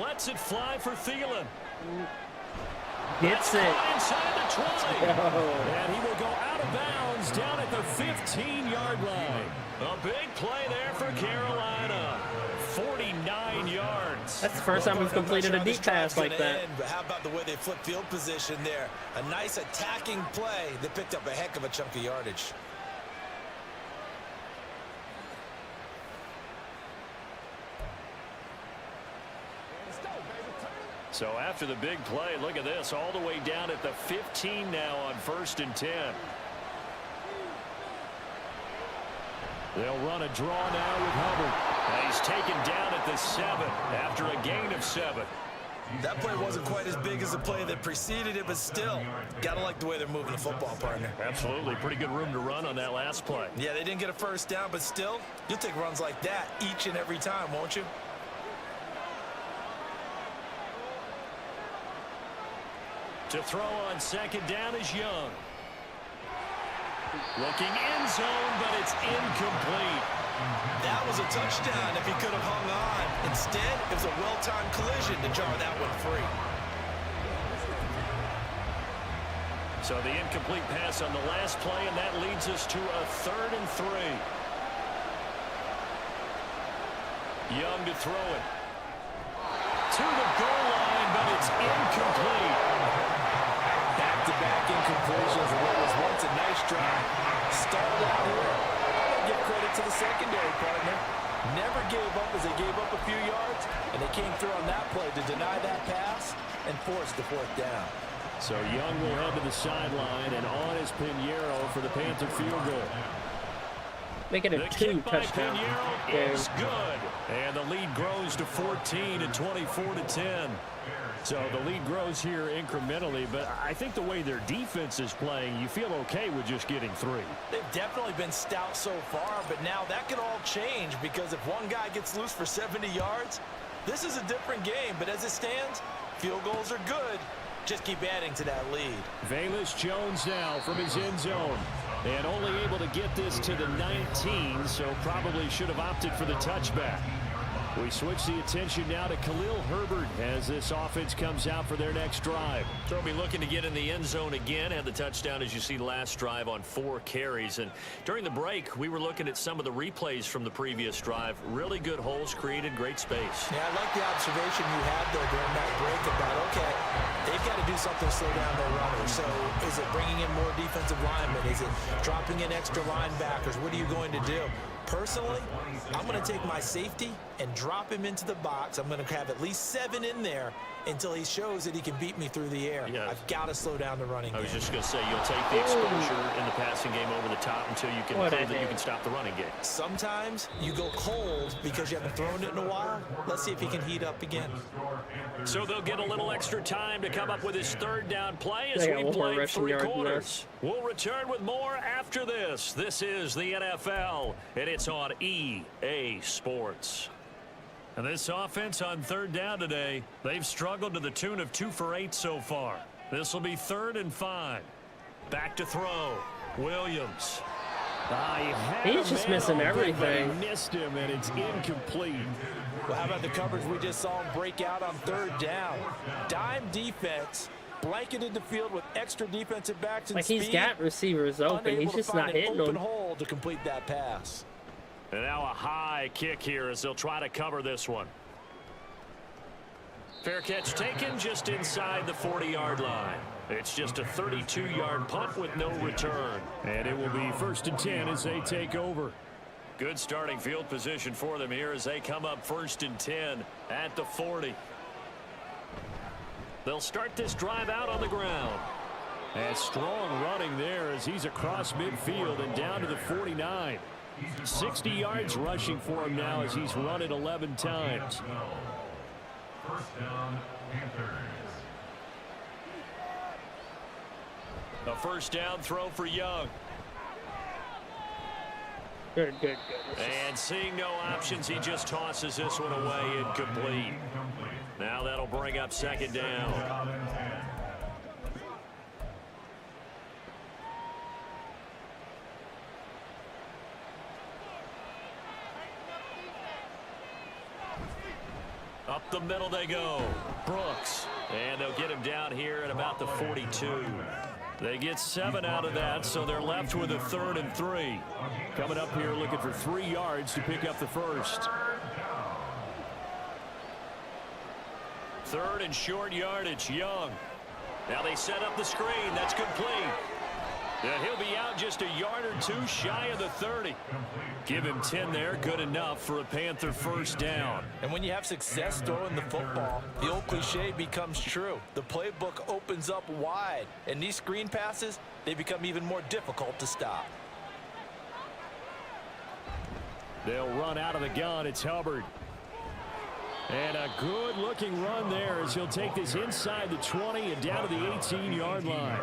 lets it fly for Thielen. Gets it. Inside the 20. And he will go out of bounds down at the 15-yard line. A big play there for Carolina. 49 yards. That's the first time we've completed a deep pass like that. But how about the way they flipped field position there? A nice attacking play that picked up a heck of a chunk of yardage. So after the big play, look at this, all the way down at the 15 now on 1st and 10. They'll run a draw now with Hubbard. And he's taken down at the 7 after a gain of 7. That play wasn't quite as big as the play that preceded it, but still, gotta like the way they're moving the football, partner. Absolutely. Pretty good room to run on that last play. Yeah, they didn't get a first down, but still, you'll take runs like that each and every time, won't you? To throw on 2nd down is Young. Looking end zone, but it's incomplete. That was a touchdown if he could have hung on. Instead, it was a well-timed collision to jar that one free. So the incomplete pass on the last play, and that leads us to a 3rd and 3. Young to throw it. To the goal line, but it's incomplete. Back-to-back incompletions of what was once a nice drive. Started out here. Give credit to the secondary partner. Never gave up as they gave up a few yards, and they came through on that play to deny that pass and force the 4th down. So Young will head to the sideline, and on is Pinheiro for the Panther field goal. Make it a 2-touchdown game. Is good, and the lead grows to 14 and 24-10. So the lead grows here incrementally, but I think the way their defense is playing, you feel okay with just getting 3. They've definitely been stout so far, but now that could all change because if one guy gets loose for 70 yards, this is a different game. But as it stands, field goals are good. Just keep adding to that lead. Velus Jones now from his end zone. And only able to get this to the 19, so probably should have opted for the touchback. We switch the attention now to Khalil Herbert as this offense comes out for their next drive. They'll be looking to get in the end zone again. Had the touchdown, as you see, last drive on 4 carries. And during the break, we were looking at some of the replays from the previous drive. Really good holes created, great space. Yeah, I like the observation you had there during that break about, okay, they've got to do something to slow down their runners. So is it bringing in more defensive linemen? Is it dropping in extra linebackers? What are you going to do? Personally, I'm going to take my safety and drop him into the box. I'm going to have at least 7 in there until he shows that he can beat me through the air. Yeah. I've got to slow down the running game. I was just going to say, you'll take the exposure in the passing game over the top until you can prove that you can stop the running game. Sometimes you go cold because you haven't thrown it in a while. Let's see if he can heat up again. So they'll get a little extra time to come up with his 3rd down play as we play 3 quarters. We'll return with more after this. This is the NFL, and it's on EA Sports. And this offense on 3rd down today, they've struggled to the tune of 2 for 8 so far. This will be 3rd and 5. Back to throw. Williams. He's just missing everything. He missed him, and it's incomplete. Well, how about the coverage we just saw him break out on 3rd down? Dime defense, blanketed the field with extra defensive backs and like speed. He's got receivers open. He's just not hitting them. Open hole to complete that pass. And now a high kick here as they'll try to cover this one. Fair catch taken just inside the 40-yard line. It's just a 32-yard punt with no return. And it will be 1st and 10 as they take over. Good starting field position for them here as they come up 1st and 10 at the 40. They'll start this drive out on the ground. And strong running there as he's across midfield and down to the 49. 60 yards rushing for him now as he's run it 11 times. First down, Panthers. A first down throw for Young. Good. And seeing no options, he just tosses this one away incomplete. Now that'll bring up 2nd down. Up the middle they go. Brooks. And they'll get him down here at about the 42. They get 7 out of that, so they're left with a 3rd and 3. Coming up here looking for 3 yards to pick up the first. 3rd and short yardage, Young. Now they set up the screen. That's complete. And he'll be out just a yard or 2 shy of the 30. Give him 10 there. Good enough for a Panther first down. And when you have success throwing the football, the old cliche becomes true. The playbook opens up wide. And these screen passes, they become even more difficult to stop. They'll run out of the gun. It's Hubbard. And a good-looking run there as he'll take this inside the 20 and down to the 18-yard line.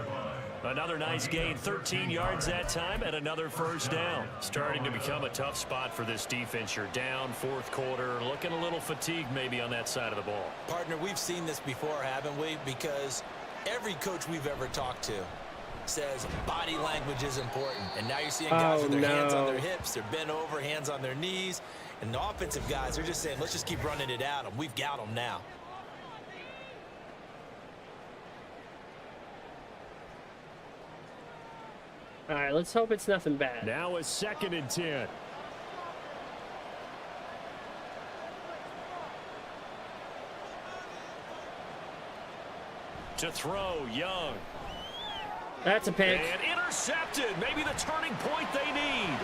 Another nice gain, 13 yards that time, and another first down. Starting to become a tough spot for this defense. You're down 4th quarter, looking a little fatigued maybe on that side of the ball. Partner, we've seen this before, haven't we? Because every coach we've ever talked to says body language is important. And now you're seeing guys with their hands on their hips, they're bent over, hands on their knees. And the offensive guys are just saying, let's just keep running it at them. We've got them now. All right, let's hope it's nothing bad. Now a 2nd and 10. To throw, Young. That's a pick. And intercepted. Maybe the turning point they need.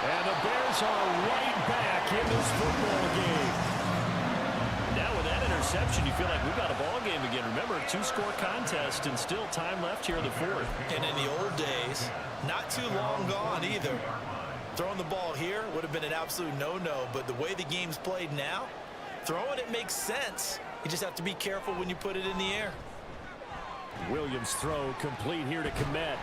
And the Bears are right back in this football game. Now with that interception, you feel like we've got a ball game again. Remember, 2-score contest and still time left here in the 4th. And in the old days, not too long gone either. Throwing the ball here would have been an absolute no-no, but the way the game's played now, throwing it makes sense. You just have to be careful when you put it in the air. Williams' throw complete here to Kmet.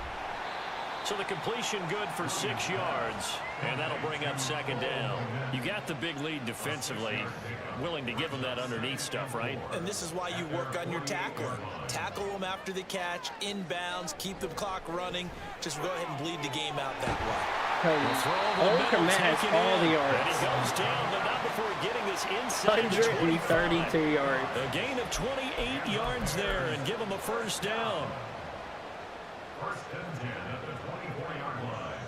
So the completion good for 6 yards, and that'll bring up 2nd down. You got the big lead defensively, willing to give them that underneath stuff, right? And this is why you work on your tackling. Tackle them after the catch, inbounds, keep the clock running. Just go ahead and bleed the game out that way. Kmet has all the yards. And he goes down, but not before getting this inside 132 yards. A gain of 28 yards there, and give him a first down. First and 10 at the 24-yard line.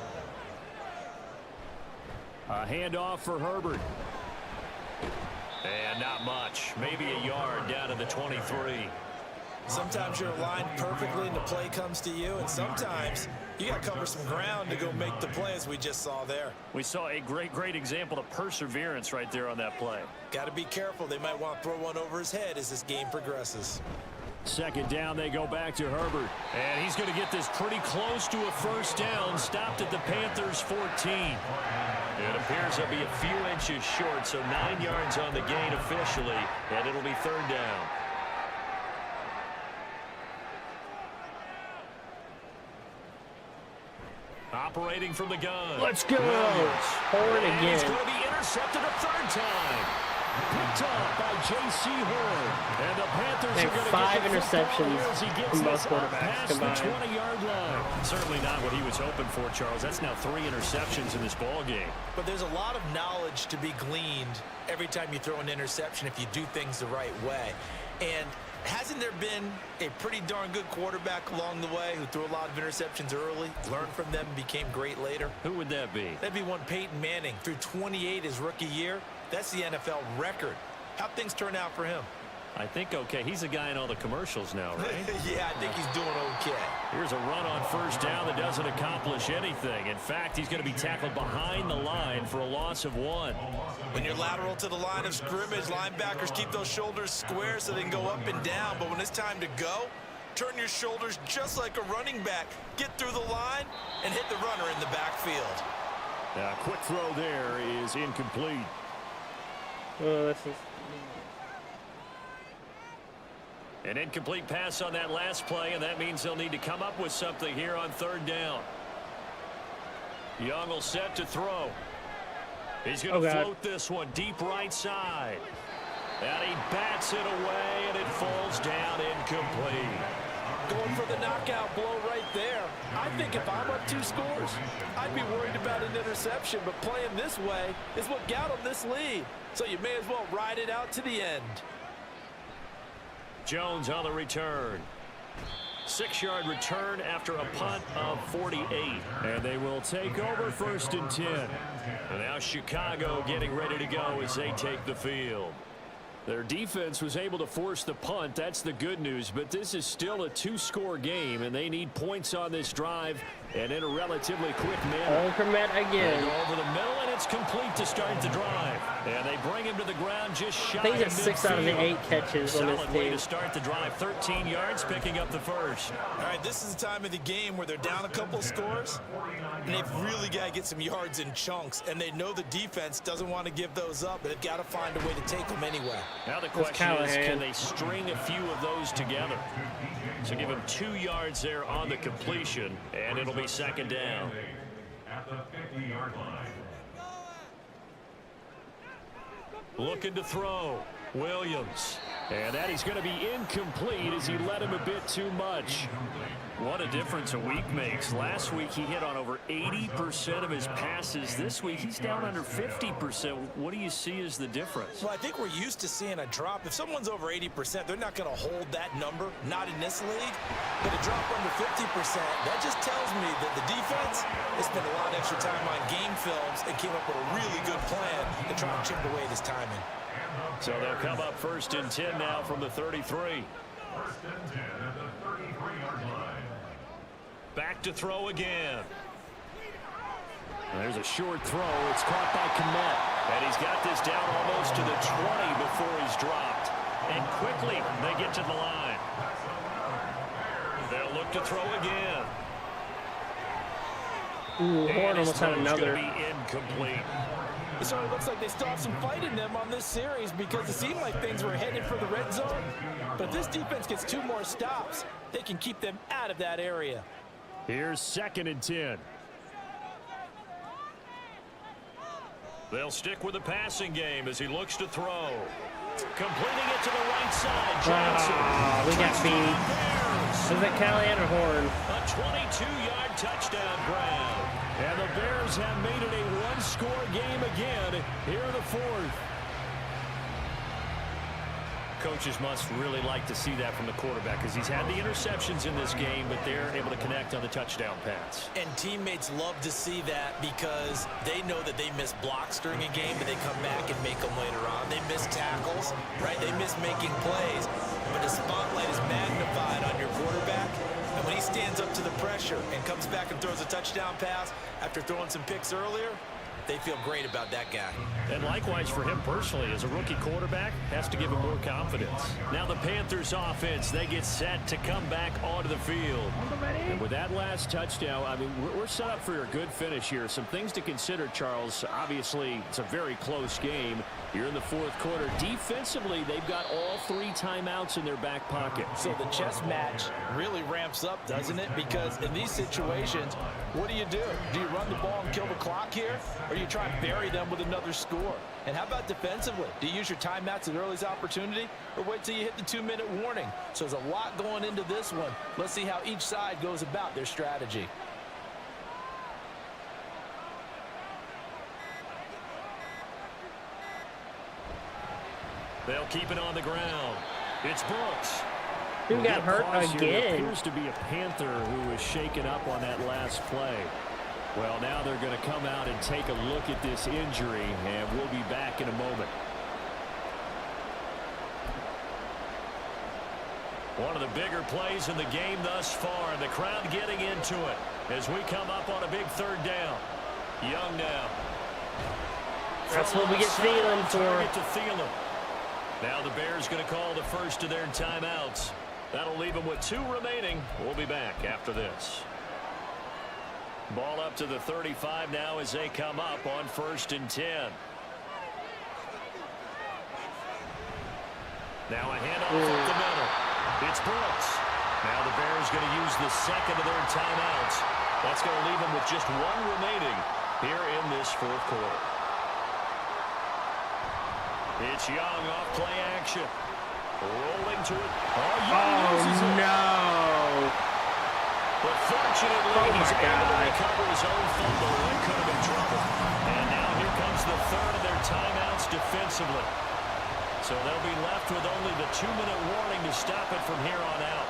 A handoff for Herbert. And not much. Maybe a yard down to the 23. Sometimes you're aligned perfectly and the play comes to you, and sometimes you got to cover some ground to go make the play, as we just saw there. We saw a great example of perseverance right there on that play. Got to be careful. They might want to throw one over his head as this game progresses. 2nd down, they go back to Herbert. And he's going to get this pretty close to a first down, stopped at the Panthers' 14. It appears they'll be a few inches short, so 9 yards on the gain officially, and it'll be 3rd down. Operating from the gun. Let's go. Horn again. It's going to be intercepted a 3rd time. Picked up by J.C. Horn. And the Panthers are going to 5 get interceptions from both quarterbacks combined. The 20-yard line. Certainly not what he was hoping for, Charles. That's now 3 interceptions in this ball game. But there's a lot of knowledge to be gleaned every time you throw an interception if you do things the right way. And hasn't there been a pretty darn good quarterback along the way who threw a lot of interceptions early, learned from them, and became great later? Who would that be? That'd be one Peyton Manning. Threw 28 his rookie year. That's the NFL record. How'd things turn out for him? I think okay. He's a guy in all the commercials now, right? Yeah, I think he's doing okay. Here's a run on first down that doesn't accomplish anything. In fact, he's going to be tackled behind the line for a loss of 1. When you're lateral to the line of scrimmage, linebackers keep those shoulders square so they can go up and down. But when it's time to go, turn your shoulders just like a running back. Get through the line and hit the runner in the backfield. Quick throw there is incomplete. Oh, this is... An incomplete pass on that last play, and that means they'll need to come up with something here on third down. Young will set to throw. He's going to float this one deep right side. And he bats it away, and it falls down incomplete. Going for the knockout blow right there. I think if I'm up 2 scores, I'd be worried about an interception, but playing this way is what got them this lead. So you may as well ride it out to the end. Jones on the return. 6-yard return after a punt of 48. And they will take over 1st and 10. And now Chicago getting ready to go as they take the field. Their defense was able to force the punt. That's the good news. But this is still a 2-score game, and they need points on this drive and in a relatively quick manner. Increment again. They go over the middle, and it's complete to start the drive. And they bring him to the ground just shy of midfield. I think it's 6 out of the 8 catches on this Solid way team. to start the drive. 13 yards, picking up the first. All right, this is the time of the game where they're down a couple of scores, and they've really got to get some yards in chunks, and they know the defense doesn't want to give those up, but they've got to find a way to take them anyway. Now the question is, can they string a few of those together? So give him 2 yards there on the completion, and it'll be 2nd down. At the 50-yard line. Looking to throw. Williams. And that is going to be incomplete as he led him a bit too much. What a difference a week makes. Last week he hit on over 80% of his passes. This week he's down under 50%. What do you see as the difference? Well, I think we're used to seeing a drop. If someone's over 80%, they're not going to hold that number, not in this league. But a drop under 50%, that just tells me that the defense has spent a lot of extra time on game films and came up with a really good plan to try and chip away this timing. So they'll come up 1st and 10 now from the 33. 1st and 10 at the 33-yard line. Back to throw again. There's a short throw. It's caught by Kmet. And he's got this down almost to the 20 before he's dropped. And quickly they get to the line. They'll look to throw again. Ooh, Horn almost had another. Be incomplete. It sort of looks like they still have some fight in them on this series because it seemed like things were headed for the red zone. But if this defense gets 2 more stops, they can keep them out of that area. Here's 2nd and 10. They'll stick with the passing game as he looks to throw. Completing it to the right side. Johnson. We got beat. Was it Callahan or Horn? A 22-yard touchdown grab. And the Bears have made it a 1-score game again here in the 4th. Coaches must really like to see that from the quarterback because he's had the interceptions in this game, but they're able to connect on the touchdown pass. And teammates love to see that because they know that they miss blocks during a game, but they come back and make them later on. They miss tackles, right? They miss making plays, but the spotlight is magnified on your quarterback. And when he stands up to the pressure and comes back and throws a touchdown pass after throwing some picks earlier, they feel great about that guy. And likewise for him personally, as a rookie quarterback, has to give him more confidence. Now the Panthers offense, they get set to come back onto the field. And with that last touchdown, I mean, we're set up for a good finish here. Some things to consider, Charles. Obviously, it's a very close game. You're in the 4th quarter. Defensively, they've got all 3 timeouts in their back pocket. So the chess match really ramps up, doesn't it? Because in these situations, what do? Do you run the ball and kill the clock here? Or do you try and bury them with another score? And how about defensively? Do you use your timeouts at earliest opportunity? Or wait till you hit the 2-minute warning? So there's a lot going into this one. Let's see how each side goes about their strategy. They'll keep it on the ground. It's Brooks. Who got hurt again? Appears to be a Panther who was shaken up on that last play. Well, now they're going to come out and take a look at this injury, and we'll be back in a moment. One of the bigger plays in the game thus far. The crowd getting into it as we come up on a big third down. Young now. That's what we get Thielen for. Target to Thielen. Now the Bears going to call the first of their timeouts. That'll leave them with 2 remaining. We'll be back after this. Ball up to the 35 now as they come up on 1st and 10. Now a handoff up the middle. It's Brooks. Now the Bears going to use the second of their timeouts. That's going to leave them with just 1 remaining here in this 4th quarter. It's Young off play action. Rolling to it. Oh, no. But fortunately, he's able to recover his own fumble. That could have been trouble. And now here comes the 3rd of their timeouts defensively. So they'll be left with only the 2-minute warning to stop it from here on out.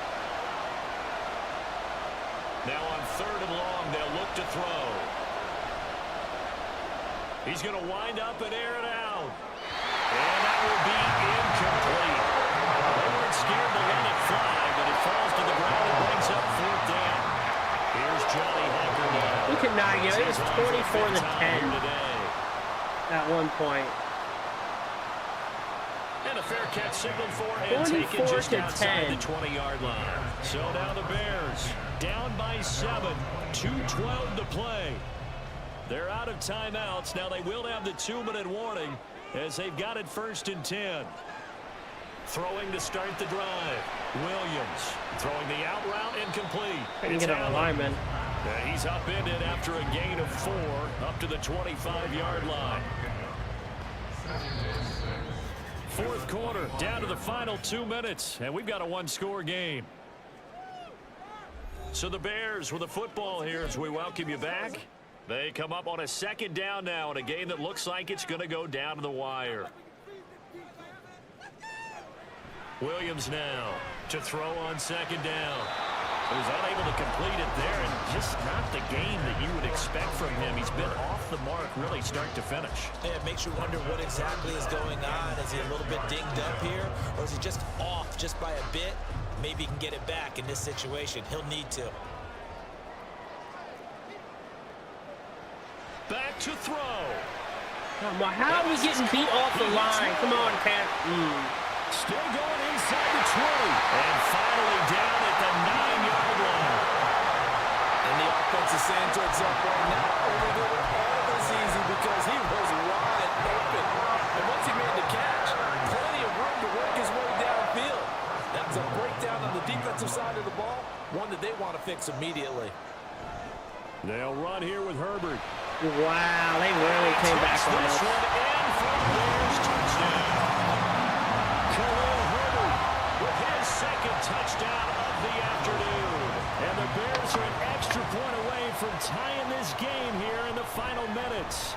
Now on 3rd and long, they'll look to throw. He's going to wind up and air it out. And that will be incomplete. They weren't scared to let it fly, but it falls to the ground and brings up 4th down. Here's Johnny Hacker now. We could not get it. It was 24-10 at one point. And a fair catch signaled for and taken just outside the 20-yard line. So now the Bears down by 7, 2:12 to play. They're out of timeouts. Now they will have the 2-minute warning as they've got it 1st and 10. Throwing to start the drive. Williams throwing the out route incomplete. Couldn't get an alignment. He's upended after a gain of 4 up to the 25-yard line. 4th quarter, down to the final 2 minutes, and we've got a 1-score game. So the Bears with the football here as we welcome you back. They come up on a 2nd down now in a game that looks like it's going to go down to the wire. Williams now to throw on 2nd down. He was unable to complete it there, and just not the game that you would expect from him. He's been off the mark really start to finish. Yeah, it makes you wonder what exactly is going on. Is he a little bit dinged up here, or is he just off just by a bit? Maybe he can get it back in this situation. He'll need to. Back to throw. How are we getting beat off the line? Come on, Cap. Still going inside the 20. And finally down at the 9-yard line. And the offensive Santos up right now. Overdoing all this easy because he was wide open. And once he made the catch, plenty of room to work his way downfield. That's a breakdown on the defensive side of the ball, one that they want to fix immediately. They'll run here with Herbert. Wow, they really came back on us. This one in for the Bears touchdown. Khalil Herbert with his 2nd touchdown of the afternoon. And the Bears are an extra point away from tying this game here in the final minutes.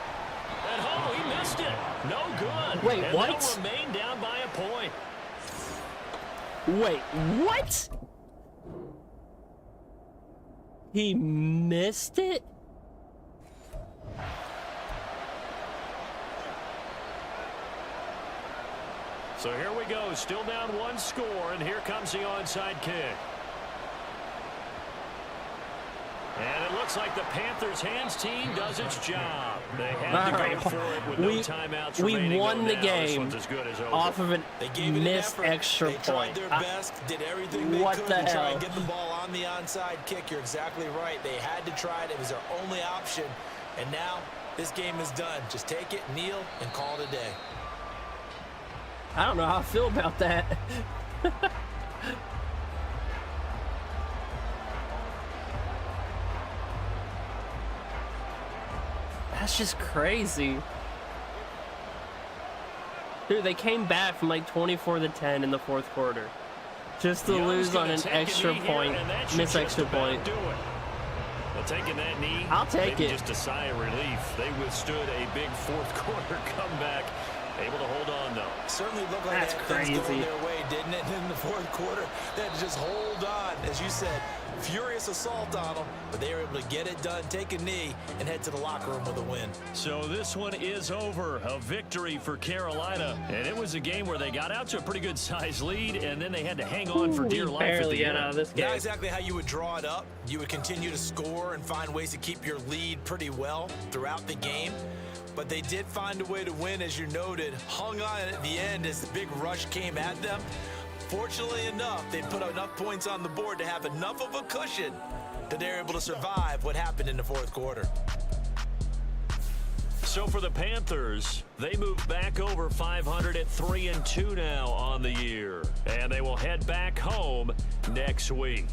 And he missed it. No good. Wait, and what? They'll remain down by a point. Wait, what? He missed it? So here we go, still down 1 score, and here comes the onside kick. And it looks like the Panthers hands team does its job. They had to go for it with no timeouts remaining. We won the This game one's as good as over. off of a missed extra They point. tried their best, did everything they What could the to try hell? and get the ball on the onside kick. You're exactly right. They had to try it. It was their only option. And now this game is done. Just take it, kneel, and call it a day. I don't know how I feel about that. That's just crazy. Dude, they came back from like 24-10 in the 4th quarter. Just to lose on an extra point, miss extra point. Well, taking that knee, I'll take maybe it. Just a sigh of relief. They withstood a big 4th quarter comeback Able to hold on, though. Certainly looked like That's they had things crazy. going their way, didn't it? In the fourth quarter, they had to just hold on. As you said, furious assault on them, but they were able to get it done, take a knee, and head to the locker room with a win. So this one is over. A victory for Carolina. And it was a game where they got out to a pretty good size lead, and then they had to hang on for dear life at Barely the got end. out of this game. Not exactly how you would draw it up. You would continue to score and find ways to keep your lead pretty well throughout the game. But they did find a way to win, as you noted. Hung on at the end as the big rush came at them. Fortunately enough, they put enough points on the board to have enough of a cushion that they're able to survive what happened in the fourth quarter. So for the Panthers, they move back over 500 at 3-2 now on the year. And they will head back home next week.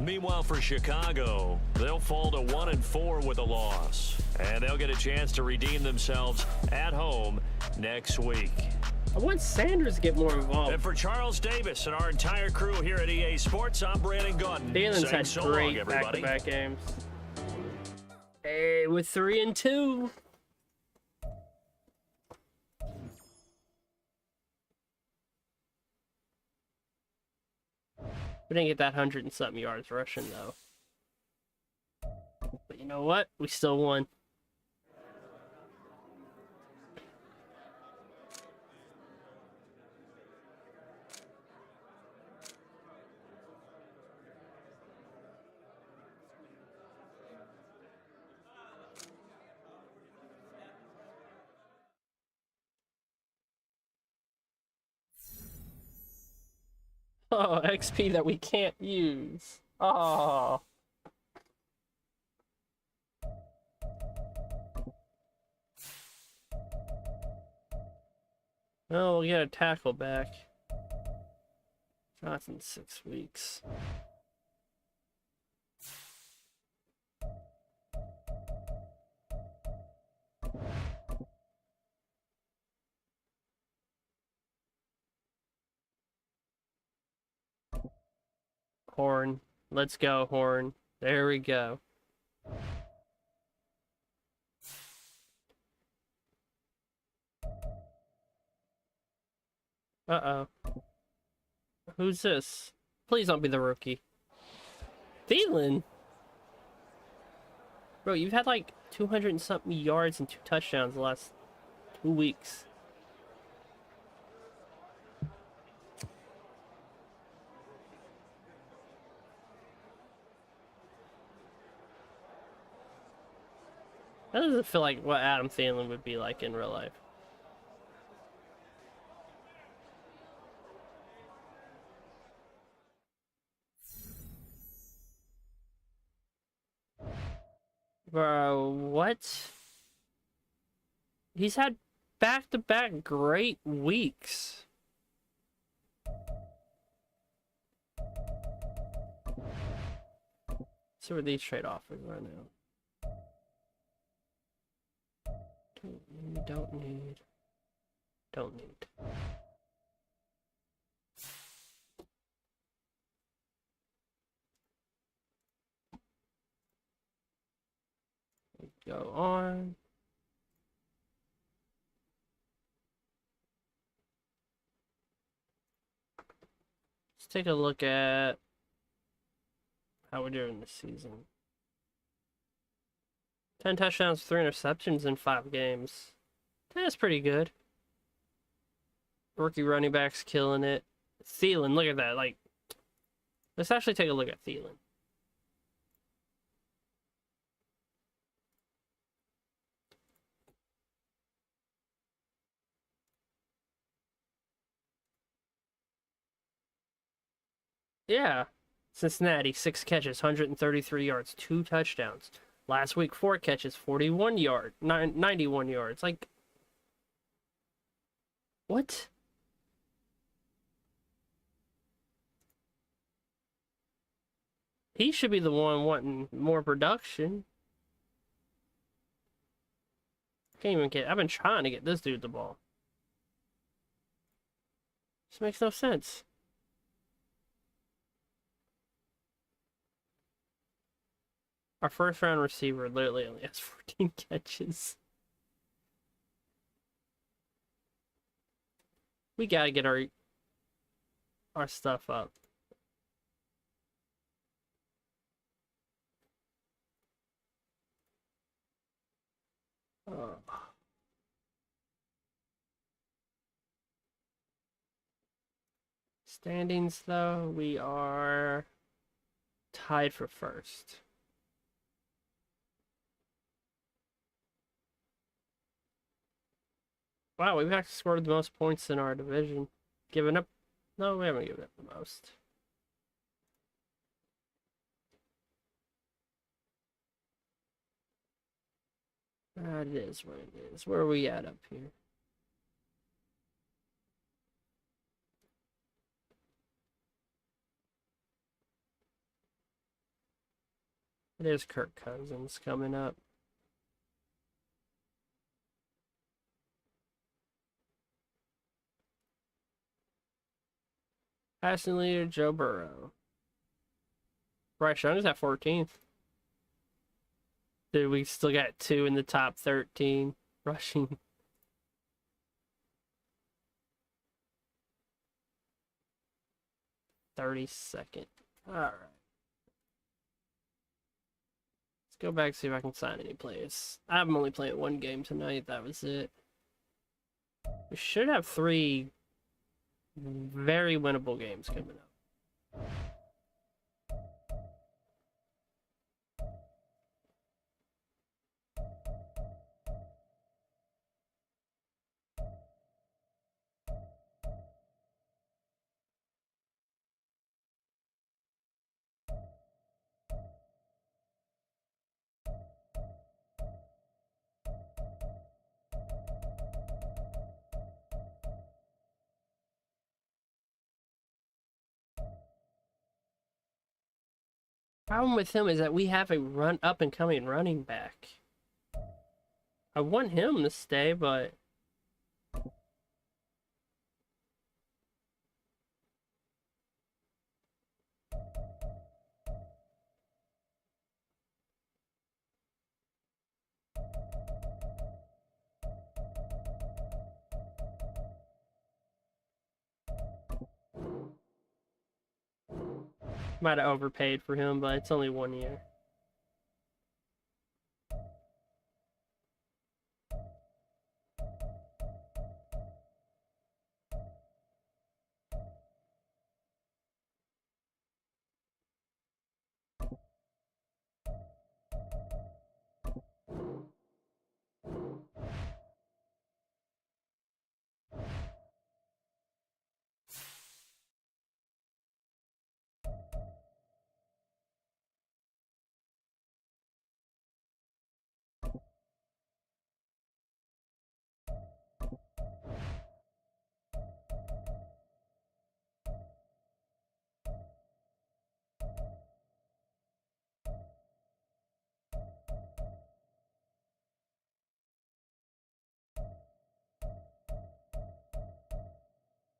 Meanwhile, for Chicago, they'll fall to 1-4 with a loss. And they'll get a chance to redeem themselves at home next week. I want Sanders to get more involved. And for Charles Davis and our entire crew here at EA Sports, I'm Brandon Gunn. Thielen's Saying had so long, great everybody. back-to-back games. Hey, with 3-2. We didn't get that 100 and something yards rushing though. But you know what? We still won. Oh, XP that we can't use. Oh. Oh, we'll get a tackle back. That's in 6 weeks. Horn. Let's go, Horn. There we go. Uh-oh. Who's this? Please don't be the rookie. Thielen? Bro, you've had like 200 and something yards and 2 touchdowns the last 2 weeks. That doesn't feel like what Adam Thielen would be like in real life. Bro, what? He's had back-to-back great weeks. See where these trade offers right now. Don't need. Go on. Let's take a look at how we're doing this season. 10 touchdowns, 3 interceptions in 5 games. That's pretty good. Rookie running backs killing it. Thielen, look at that. Like, let's actually take a look at Thielen. Yeah. Cincinnati, 6 catches, 133 yards, 2 touchdowns. Last week, 4 catches, 91 yards, 91 yards. Like, what? He should be the one wanting more production. Can't even get. I've been trying to get this dude the ball. This makes no sense. Our first round receiver literally only has 14 catches. We gotta get our stuff up. Standings, though, we are tied for first. Wow, we've actually scored the most points in our division. Given up? No, we haven't given up the most. That is what it is. Where are we at up here? It is Kirk Cousins coming up. Passing leader, Joe Burrow. Bryce Young is at 14th. Dude, we still got 2 in the top 13 rushing. $32nd. Alright. Let's go back and see if I can sign any players. I'm only playing 1 game tonight. That was it. We should have 3 very winnable games coming up. Problem with him is that we have a up and coming running back. I want him to stay, but might have overpaid for him, but it's only 1 year.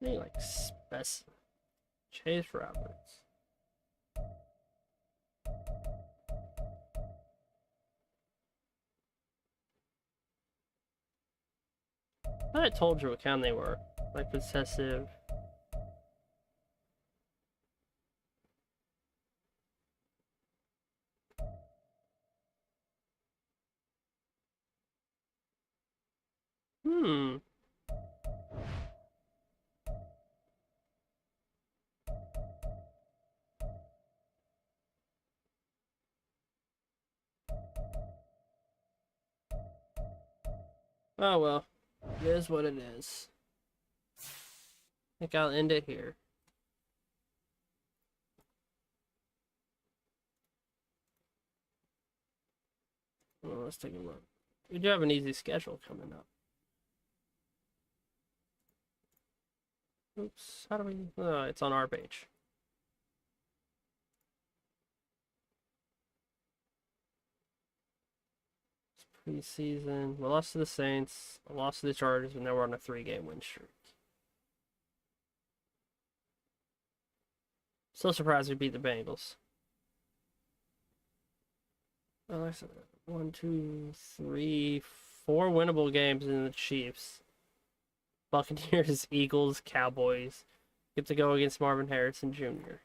I need like Chase Roberts. I thought I told you what kind they were. Like possessive. Hmm. Oh well. It is what it is. I think I'll end it here. Well, let's take a look. We do have an easy schedule coming up. Oops, how do we... Oh, it's on our page. It's preseason. We lost to the Saints, we lost to the Chargers, and now we're on a 3-game win streak. Still surprised we beat the Bengals. Well, I said 1, 2, 3, 4 winnable games in the Chiefs. Buccaneers, Eagles, Cowboys. Get to go against Marvin Harrison Jr.